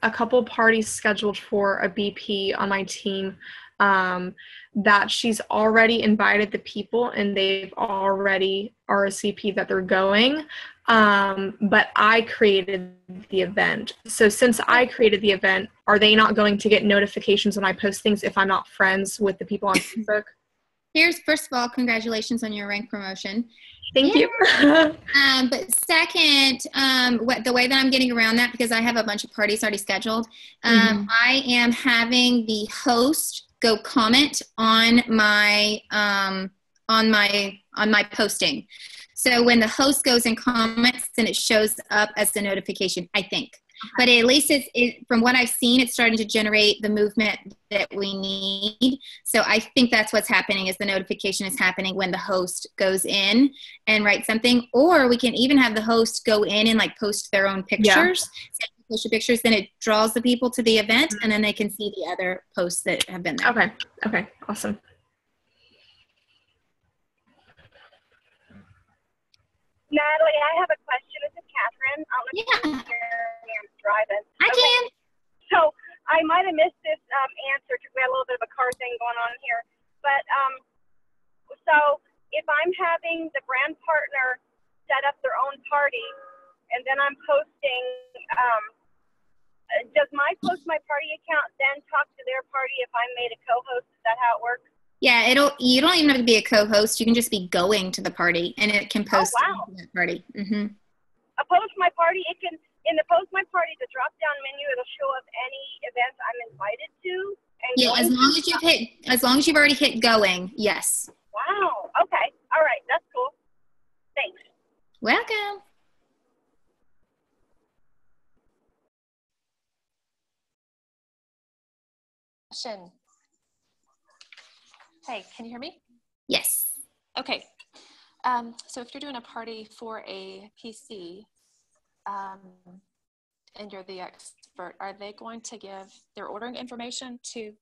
a couple parties scheduled for a BP on my team that she's already invited the people and they've already RSVP'd that they're going. But I created the event. So since I created the event, are they not going to get notifications when I post things if I'm not friends with the people on Facebook? First of all, congratulations on your rank promotion. Thank you. But second, the way that I'm getting around that, because I have a bunch of parties already scheduled, I am having the host go comment on my posting. So when the host goes and comments, then it shows up as the notification, I think. But at least from what I've seen, it's starting to generate the movement that we need. So I think that's what's happening, is the notification is happening when the host goes in and writes something. Or we can even have the host go in and like post their own pictures. So post your pictures, then it draws the people to the event, and then they can see the other posts that have been there. Okay, awesome. Natalie, I have a question. This is Catherine. I don't know if you can hear me. I'm driving. I can. So I might have missed this answer because we had a little bit of a car thing going on here. But so if I'm having the brand partner set up their own party, and then I'm posting, does my party account then talk to their party if I'm made a co-host? Is that how it works? Yeah, you don't even have to be a co-host. You can just be going to the party, and it can post to that party. Mm-hmm. A post my party, it can, in the post my party, the drop-down menu, it'll show up any events I'm invited to. And yeah, as long as you've already hit going, yes. Wow. Okay. All right. That's cool. Thanks. Welcome. Hey, can you hear me? Yes. Okay. So if you're doing a party for a PC and you're the expert, are they going to give their ordering information to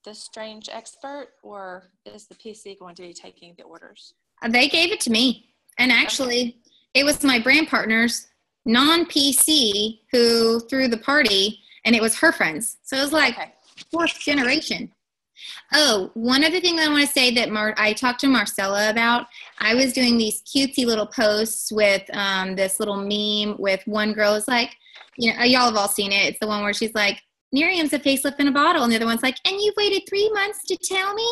the strange expert, or is the PC going to be taking the orders? They gave it to me. And actually, it was my brand partner's non-PC who threw the party, and it was her friends. So it was like fourth generation. Oh, one other thing that I want to say that I talked to Marcella about, I was doing these cutesy little posts with this little meme with one girl is like, y'all have all seen it. It's the one where she's like, Miriam's a facelift in a bottle. And the other one's like, and you've waited 3 months to tell me?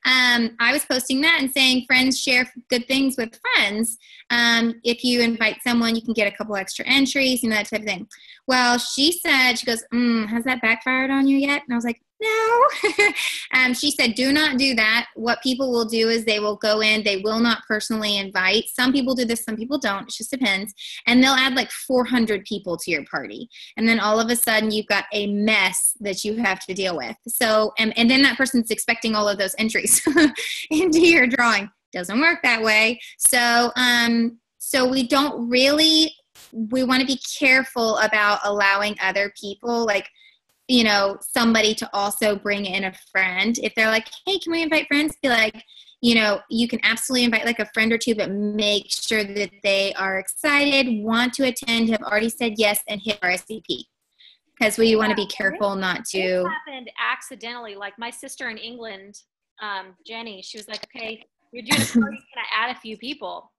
I was posting that and saying friends share good things with friends. If you invite someone, you can get a couple extra entries, that type of thing. Well, she said, she goes, has that backfired on you yet? And I was like, no. She said, do not do that. What people will do is they will go in, they will not personally invite. Some people do this, some people don't. It just depends. And they'll add like 400 people to your party. And then all of a sudden you've got a mess that you have to deal with. So, and then that person's expecting all of those entries into your drawing. Doesn't work that way. So, so we don't really, we want to be careful about allowing other people, like, you know, somebody to also bring in a friend. If they're like, hey, can we invite friends? Be like, you know, you can absolutely invite like a friend or two, but make sure that they are excited, want to attend, have already said yes, and hit RSVP. Because we want to be careful not to. It happened accidentally. Like my sister in England, Jenny, she was like, okay, you're doing a party, can I add a few people?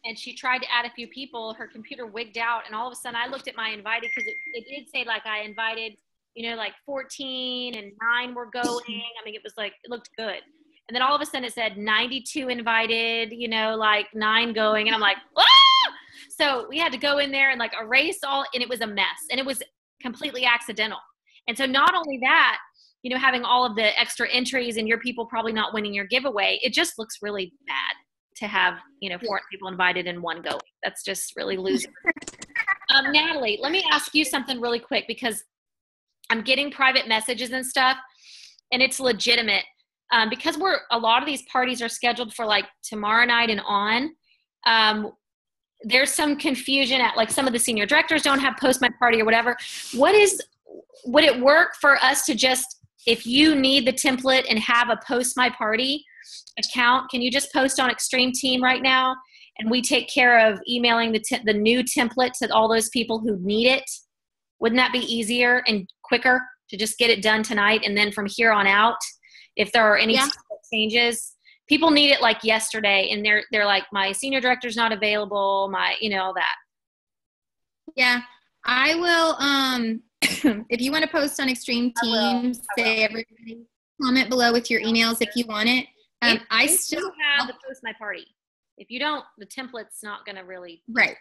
And she tried to add a few people. Her computer wigged out, and all of a sudden I looked at my invited, because it did say like I invited, you know, like 14 and 9 were going. I mean, it was like, it looked good. And then all of a sudden it said 92 invited, you know, like 9 going. And I'm like, ah! So we had to go in there and like erase all, and it was a mess, and it was completely accidental. And so not only that, you know, having all of the extra entries and your people probably not winning your giveaway, it just looks really bad to have, you know, 4 people invited and 1 going. That's just really losing. Natalie, let me ask you something really quick, because I'm getting private messages and stuff, and it's legitimate. Because a lot of these parties are scheduled for like tomorrow night and on. There's some confusion at like some of the senior directors don't have Post My Party or whatever. Would it work for us to just, if you need the template and have a Post My Party account, can you just post on Extreme Team right now, and we take care of emailing the new template to all those people who need it? Wouldn't that be easier and quicker to just get it done tonight, and then from here on out, if there are any changes, people need it like yesterday, and they're like, my senior director's not available, my, you know, all that. Yeah, I will. If you want to post on Extreme Team, say everybody comment below with your emails if you want it. I still have the Post My Party. If you don't, the template's not going to really. Right.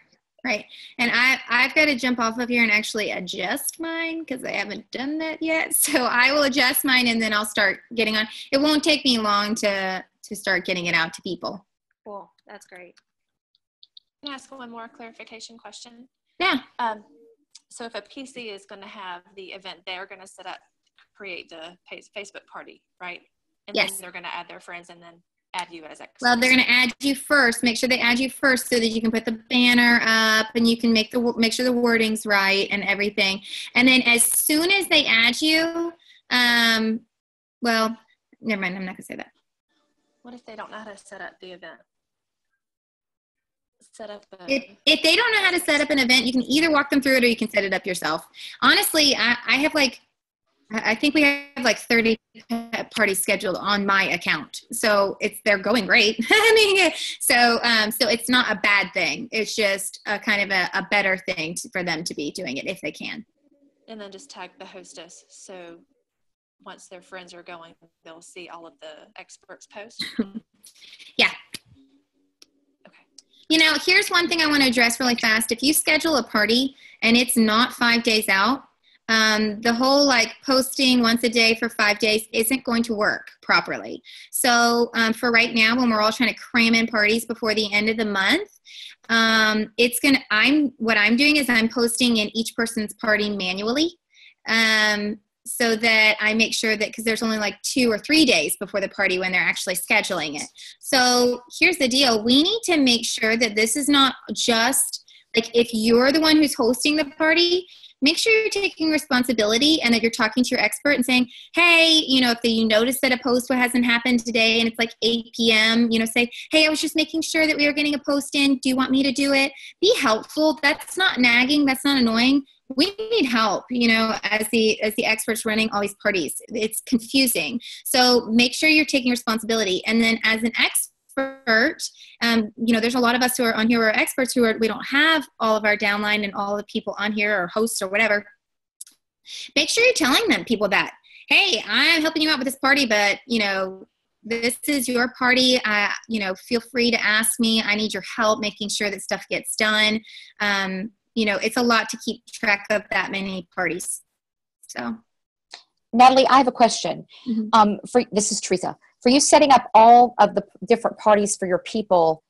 And I've got to jump off of here and actually adjust mine, because I haven't done that yet. So I will adjust mine, and then I'll start getting on. It won't take me long to start getting it out to people. Cool. That's great. Can I ask one more clarification question? Yeah. So if a PC is going to have the event, they're going to create the Facebook party, right? And yes. Then they're going to add their friends and then add you as experts. Well, they're going to add you first. Make sure they add you first so that you can put the banner up, and you can make sure the wording's right and everything. And then as soon as they add you, well, never mind. I'm not going to say that. What if they don't know how to set up the event? If they don't know how to set up an event, you can either walk them through it or you can set it up yourself. Honestly, I think we have like 30 parties scheduled on my account. So they're going great. I mean, so it's not a bad thing. It's just a kind of a better thing for them to be doing it if they can. And then just tag the hostess. So once their friends are going, they'll see all of the experts post. Yeah. Okay. You know, here's one thing I want to address really fast. If you schedule a party and it's not 5 days out, the whole like posting once a day for 5 days isn't going to work properly. So for right now, when we're all trying to cram in parties before the end of the month, what I'm doing is I'm posting in each person's party manually. So that I make sure that, because there's only like 2 or 3 days before the party when they're actually scheduling it. So here's the deal. We need to make sure that this is not just like, if you're the one who's hosting the party, make sure you're taking responsibility and that you're talking to your expert and saying, hey, you know, if you notice that a post hasn't happened today and it's like 8 p.m., you know, say, hey, I was just making sure that we were getting a post in. Do you want me to do it? Be helpful. That's not nagging. That's not annoying. We need help, you know, as the experts running all these parties. It's confusing. So make sure you're taking responsibility. And then as an expert, you know, there's a lot of us who are on here who are experts we don't have all of our downline and all the people on here or hosts or whatever. Make sure you're telling people that, hey, I'm helping you out with this party, but, you know, this is your party. You know, feel free to ask me. I need your help making sure that stuff gets done. You know, it's a lot to keep track of that many parties. So. Natalie, I have a question. This is Teresa. For you setting up all of the different parties for your people,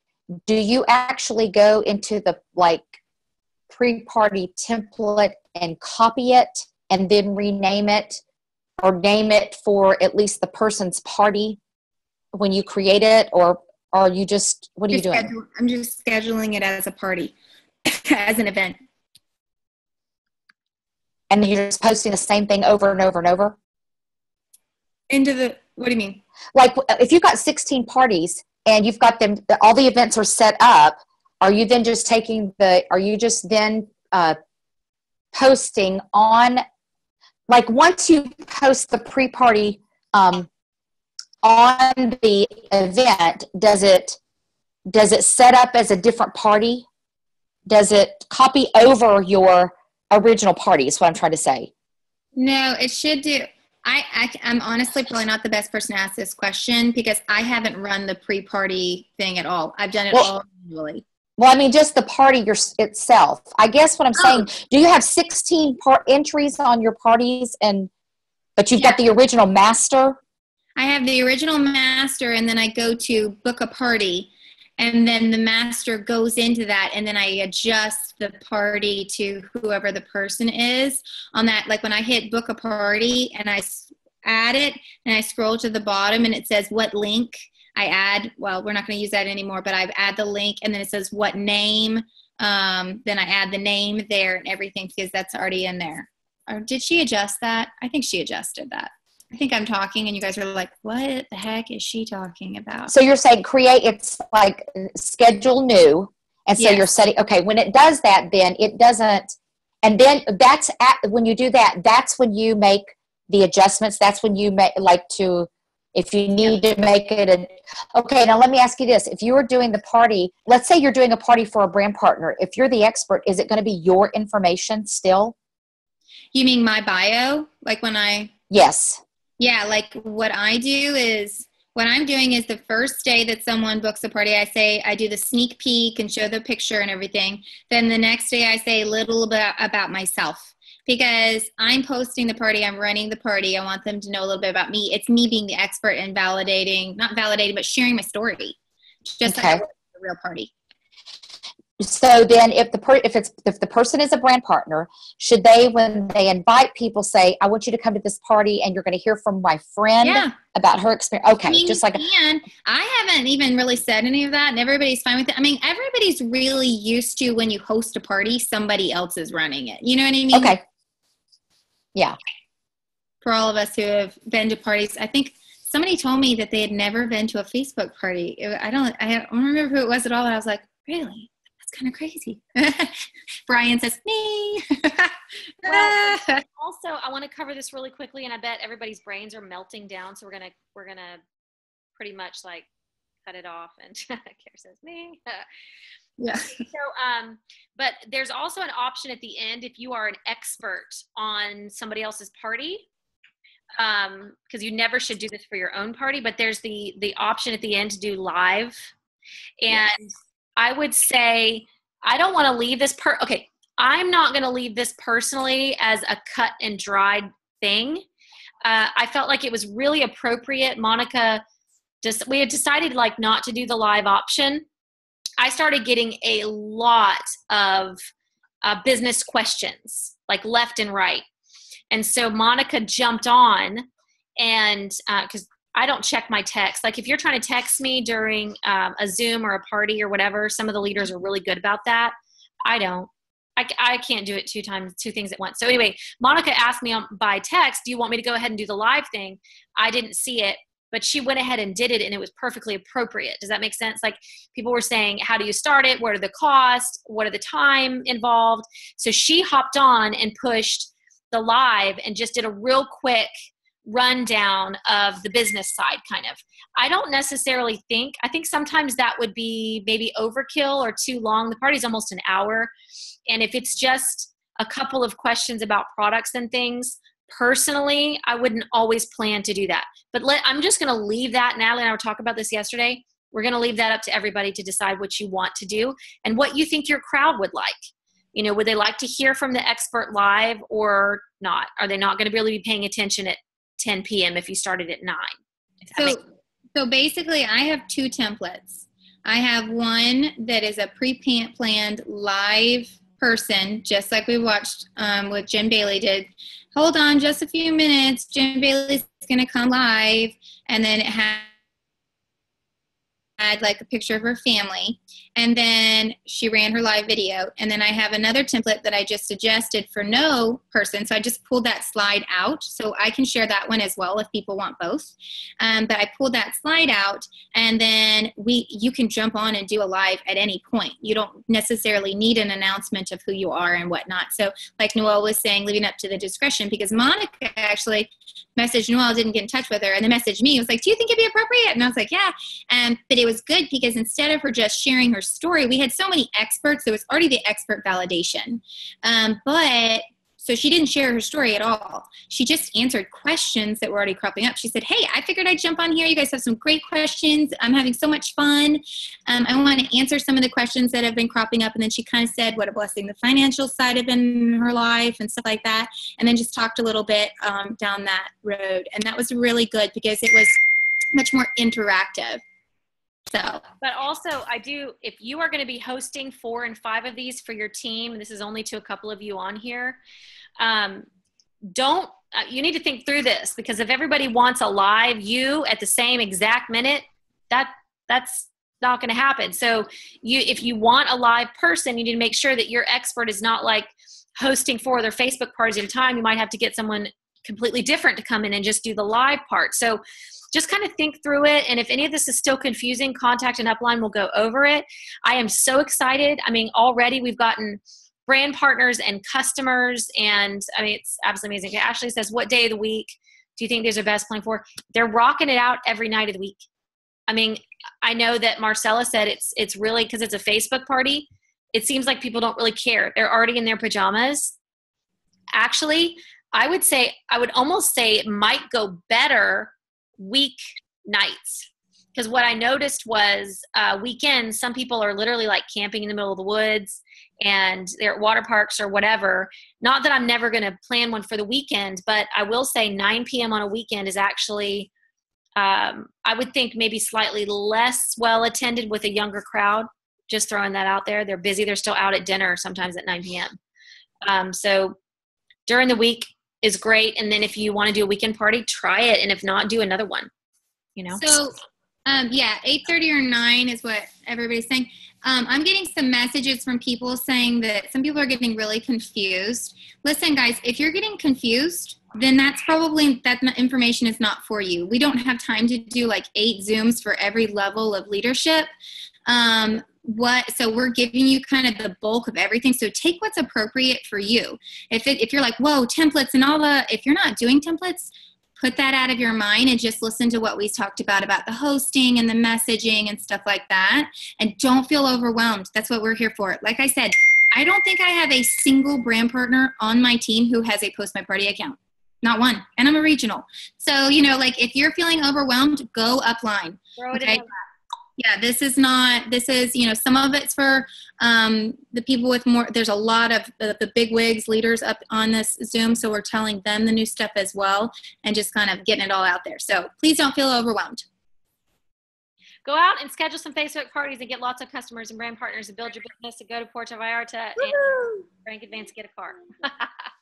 do you actually go into the like pre-party template and copy it and then rename it or name it for at least the person's party when you create it, or are you just, what are you doing? I'm just scheduling it as a party, as an event. And you're just posting the same thing over and over and over? What do you mean? Like if you've got 16 parties and you've got them, all the events are set up, are you then just posting on, like once you post the pre-party on the event, does it set up as a different party? Does it copy over your original party is what I'm trying to say? No, it should do. I'm honestly probably not the best person to ask this question because I haven't run the pre-party thing at all. I've done it all manually. Well, I mean, just the party itself. I guess what I'm saying, do you have 16 entries on your parties, but you've got the original master? I have the original master, and then I go to book a party, and then the master goes into that, and then I adjust the party to whoever the person is on that. Like when I hit book a party and I add it and I scroll to the bottom and it says what link I add. Well, we're not going to use that anymore, but I add the link and then it says what name. Then I add the name there and everything because that's already in there. Or did she adjust that? I think she adjusted that. I think I'm talking and you guys are like, what the heck is she talking about? So you're saying it's like schedule new. And so you're setting, okay, when it does that, then it doesn't, and then when you do that, that's when you make the adjustments. That's when you if you need to make it okay, now let me ask you this. If you were doing the party, let's say you're doing a party for a brand partner. If you're the expert, is it going to be your information still? You mean my bio? Like when Yes. Yeah, like what I'm doing is the first day that someone books a party, I do the sneak peek and show the picture and everything. Then the next day I say a little bit about myself because I'm posting the party, I'm running the party. I want them to know a little bit about me. It's me being the expert and not validating, but sharing my story. Just like a real party. So then if the person is a brand partner, should they, when they invite people, say, I want you to come to this party and you're going to hear from my friend about her experience? Okay. I haven't even really said any of that and everybody's fine with it. I mean, everybody's really used to when you host a party, somebody else is running it. You know what I mean? Okay. Yeah. For all of us who have been to parties, I think somebody told me that they had never been to a Facebook party. I don't remember who it was at all. And I was like, really? Kind of crazy. Brian says me. Well, also I want to cover this really quickly and I bet everybody's brains are melting down, so we're gonna pretty much like cut it off. And Kara says me. Yeah. So but there's also an option at the end if you are an expert on somebody else's party, because you never should do this for your own party, but there's the option at the end to do live. And I would say, I don't want to leave this I'm not going to leave this personally as a cut and dried thing. I felt like it was really appropriate. Monica, we had decided not to do the live option. I started getting a lot of business questions, like left and right. And so Monica jumped on and, cause I don't check my text. Like if you're trying to text me during a Zoom or a party or whatever, some of the leaders are really good about that. I don't. I can't do it two things at once. So anyway, Monica asked me by text, do you want me to go ahead and do the live thing? I didn't see it, but she went ahead and did it and it was perfectly appropriate. Does that make sense? Like people were saying, how do you start it? What are the costs? What are the time involved? So she hopped on and pushed the live and just did a real quick rundown of the business side kind of. I don't necessarily I think sometimes that would be maybe overkill or too long. The party's almost an hour. And if it's just a couple of questions about products and things, personally, I wouldn't always plan to do that. But I'm just going to leave that. Natalie and I were talking about this yesterday. We're going to leave that up to everybody to decide what you want to do and what you think your crowd would like. You know, would they like to hear from the expert live or not? Are they not going to really be paying attention at 10 p.m. if you started at 9. So basically, I have 2 templates. I have one that is a pre-planned live person, just like we watched what Jim Bailey did. Hold on just a few minutes. Jim Bailey's going to come live. And then it had like a picture of her family. And then she ran her live video. And then I have another template that I just suggested for no person. So I just pulled that slide out. So I can share that one as well if people want both. But I pulled that slide out, and then you can jump on and do a live at any point. You don't necessarily need an announcement of who you are and whatnot. So like Noelle was saying, leaving up to the discretion, because Monica actually messaged Noelle, didn't get in touch with her, and then messaged me. It was like, do you think it'd be appropriate? And I was like, yeah. But it was good because instead of her just sharing her story, we had so many experts. There was already the expert validation. But so she didn't share her story at all. She just answered questions that were already cropping up. She said, hey, I figured I'd jump on here. You guys have some great questions. I'm having so much fun. I want to answer some of the questions that have been cropping up. And then she kind of said what a blessing the financial side have been in her life and stuff like that. And then just talked a little bit down that road. And that was really good because it was much more interactive. So, but also if you are going to be hosting 4 and 5 of these for your team, and this is only to a couple of you on here, you need to think through this, because if everybody wants a live you at the same exact minute, that's not going to happen. So if you want a live person, you need to make sure that your expert is not like hosting 4 other Facebook parties at a time. You might have to get someone completely different to come in and just do the live part. So just kind of think through it. And if any of this is still confusing, contact an upline. We'll go over it. I am so excited. I mean, already we've gotten brand partners and customers, and I mean, it's absolutely amazing. Ashley says, what day of the week do you think there's a best plan for? They're rocking it out every night of the week. I mean, I know that Marcella said it's really, because it's a Facebook party, it seems like people don't really care. They're already in their pajamas. Actually, I would almost say it might go better week nights, because what I noticed was weekends, some people are literally like camping in the middle of the woods and they're at water parks or whatever. Not that I'm never going to plan one for the weekend, but I will say 9 p.m. on a weekend is actually, I would think maybe slightly less well attended with a younger crowd. Just throwing that out there. They're busy. They're still out at dinner sometimes at 9 p.m. So during the week is great. And then if you want to do a weekend party, try it. And if not, do another one, So, 8:30 or 9 is what everybody's saying. I'm getting some messages from people saying that some people are getting really confused. Listen, guys, if you're getting confused, then that's probably that information is not for you. We don't have time to do like 8 Zooms for every level of leadership. So we're giving you kind of the bulk of everything. So take what's appropriate for you. If you're like, whoa, templates and all if you're not doing templates, put that out of your mind and just listen to what we talked about the hosting and the messaging and stuff like that. And don't feel overwhelmed. That's what we're here for. Like I said, I don't think I have a single brand partner on my team who has a Post My Party account. Not one. And I'm a regional. So, like if you're feeling overwhelmed, go upline. Throw it in the lap. Yeah, this is, some of it's for the people with more. There's a lot of the big wigs leaders up on this Zoom. So we're telling them the new stuff as well and just kind of getting it all out there. So please don't feel overwhelmed. Go out and schedule some Facebook parties and get lots of customers and brand partners and build your business and go to Puerto Vallarta and Frank Advance to get a car.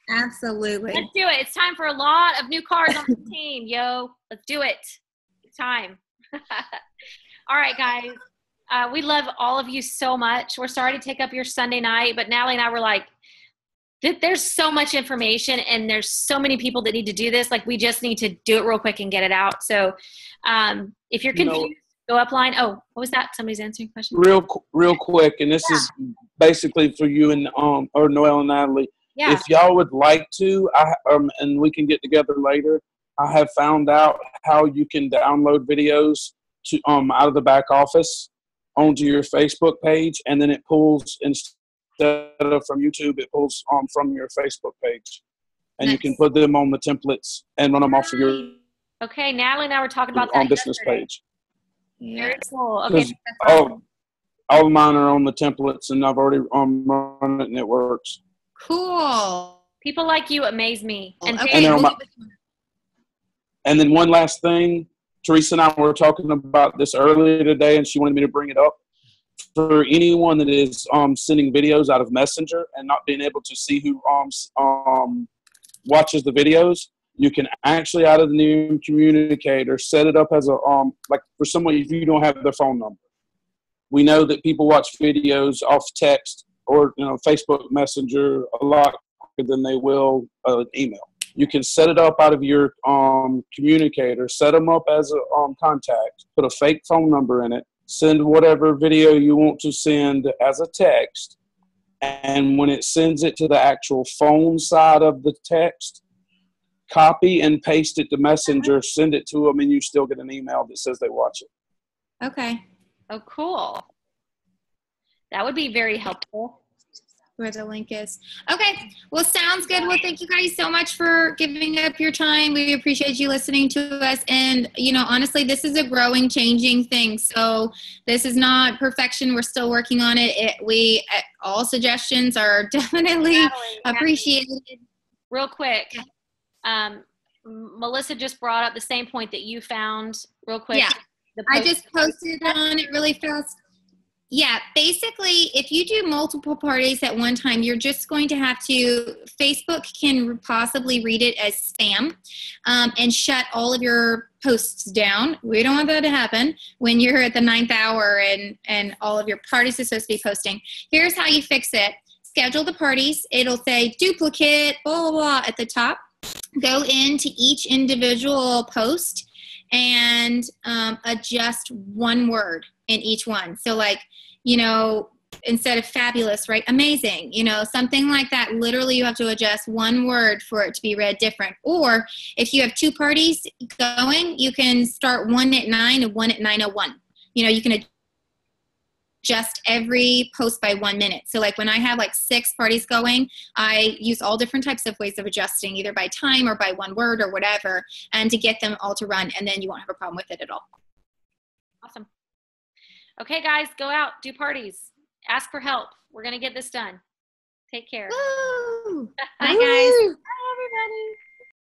Absolutely. Let's do it. It's time for a lot of new cars on the team, yo. Let's do it. It's time. All right, guys. We love all of you so much. We're sorry to take up your Sunday night, but Natalie and I were like, there's so much information and there's so many people that need to do this. Like, we just need to do it real quick and get it out. So if you're confused, go upline. Oh, what was that? Somebody's answering a question. Real quick, and this is basically for you and or Noelle and Natalie. Yeah. If y'all would like to, and we can get together later, I have found out how you can download videos to out of the back office onto your Facebook page, and then it pulls, instead of from YouTube, it pulls from your Facebook page, and you can put them on the templates and run them off of your Natalie and I were talking about that business page. Very cool. Okay, all of mine are on the templates, and I've already run it, and it works. Cool. People like you amaze me. And And then one last thing, Teresa and I were talking about this earlier today, and she wanted me to bring it up. For anyone that is sending videos out of Messenger and not being able to see who watches the videos, you can actually, out of the new communicator, set it up as a like for someone if you don't have their phone number. We know that people watch videos off text or Facebook Messenger a lot quicker than they will an email. You can set it up out of your communicator, set them up as a contact, put a fake phone number in it, send whatever video you want to send as a text, and when it sends it to the actual phone side of the text, copy and paste it to Messenger, send it to them, and you still get an email that says they watch it. Okay. Oh, cool. That would be very helpful. Where the link is. Okay. Well, sounds good. Well, thank you guys so much for giving up your time. We appreciate you listening to us. And, honestly, this is a growing, changing thing. So this is not perfection. We're still working on it. All suggestions are definitely appreciated. Real quick. Melissa just brought up the same point that you found real quick. Yeah. I just posted on it really fast. Yeah, basically, if you do multiple parties at one time, you're just going to have to, Facebook can possibly read it as spam and shut all of your posts down. We don't want that to happen when you're at the 9th hour and all of your parties are supposed to be posting. Here's how you fix it. Schedule the parties. It'll say duplicate, blah, blah, blah at the top. Go into each individual post and adjust one word in each one. So instead of fabulous, right? Amazing, something like that. Literally you have to adjust one word for it to be read different. Or if you have 2 parties going, you can start one at 9 and one at 9:01. You can adjust every post by 1 minute. So when I have 6 parties going, I use all different types of ways of adjusting, either by time or by one word or whatever, and to get them all to run, and then you won't have a problem with it at all. Awesome. Okay, guys, go out, do parties, ask for help. We're going to get this done. Take care. Woo! Bye, guys. Woo! Bye, everybody.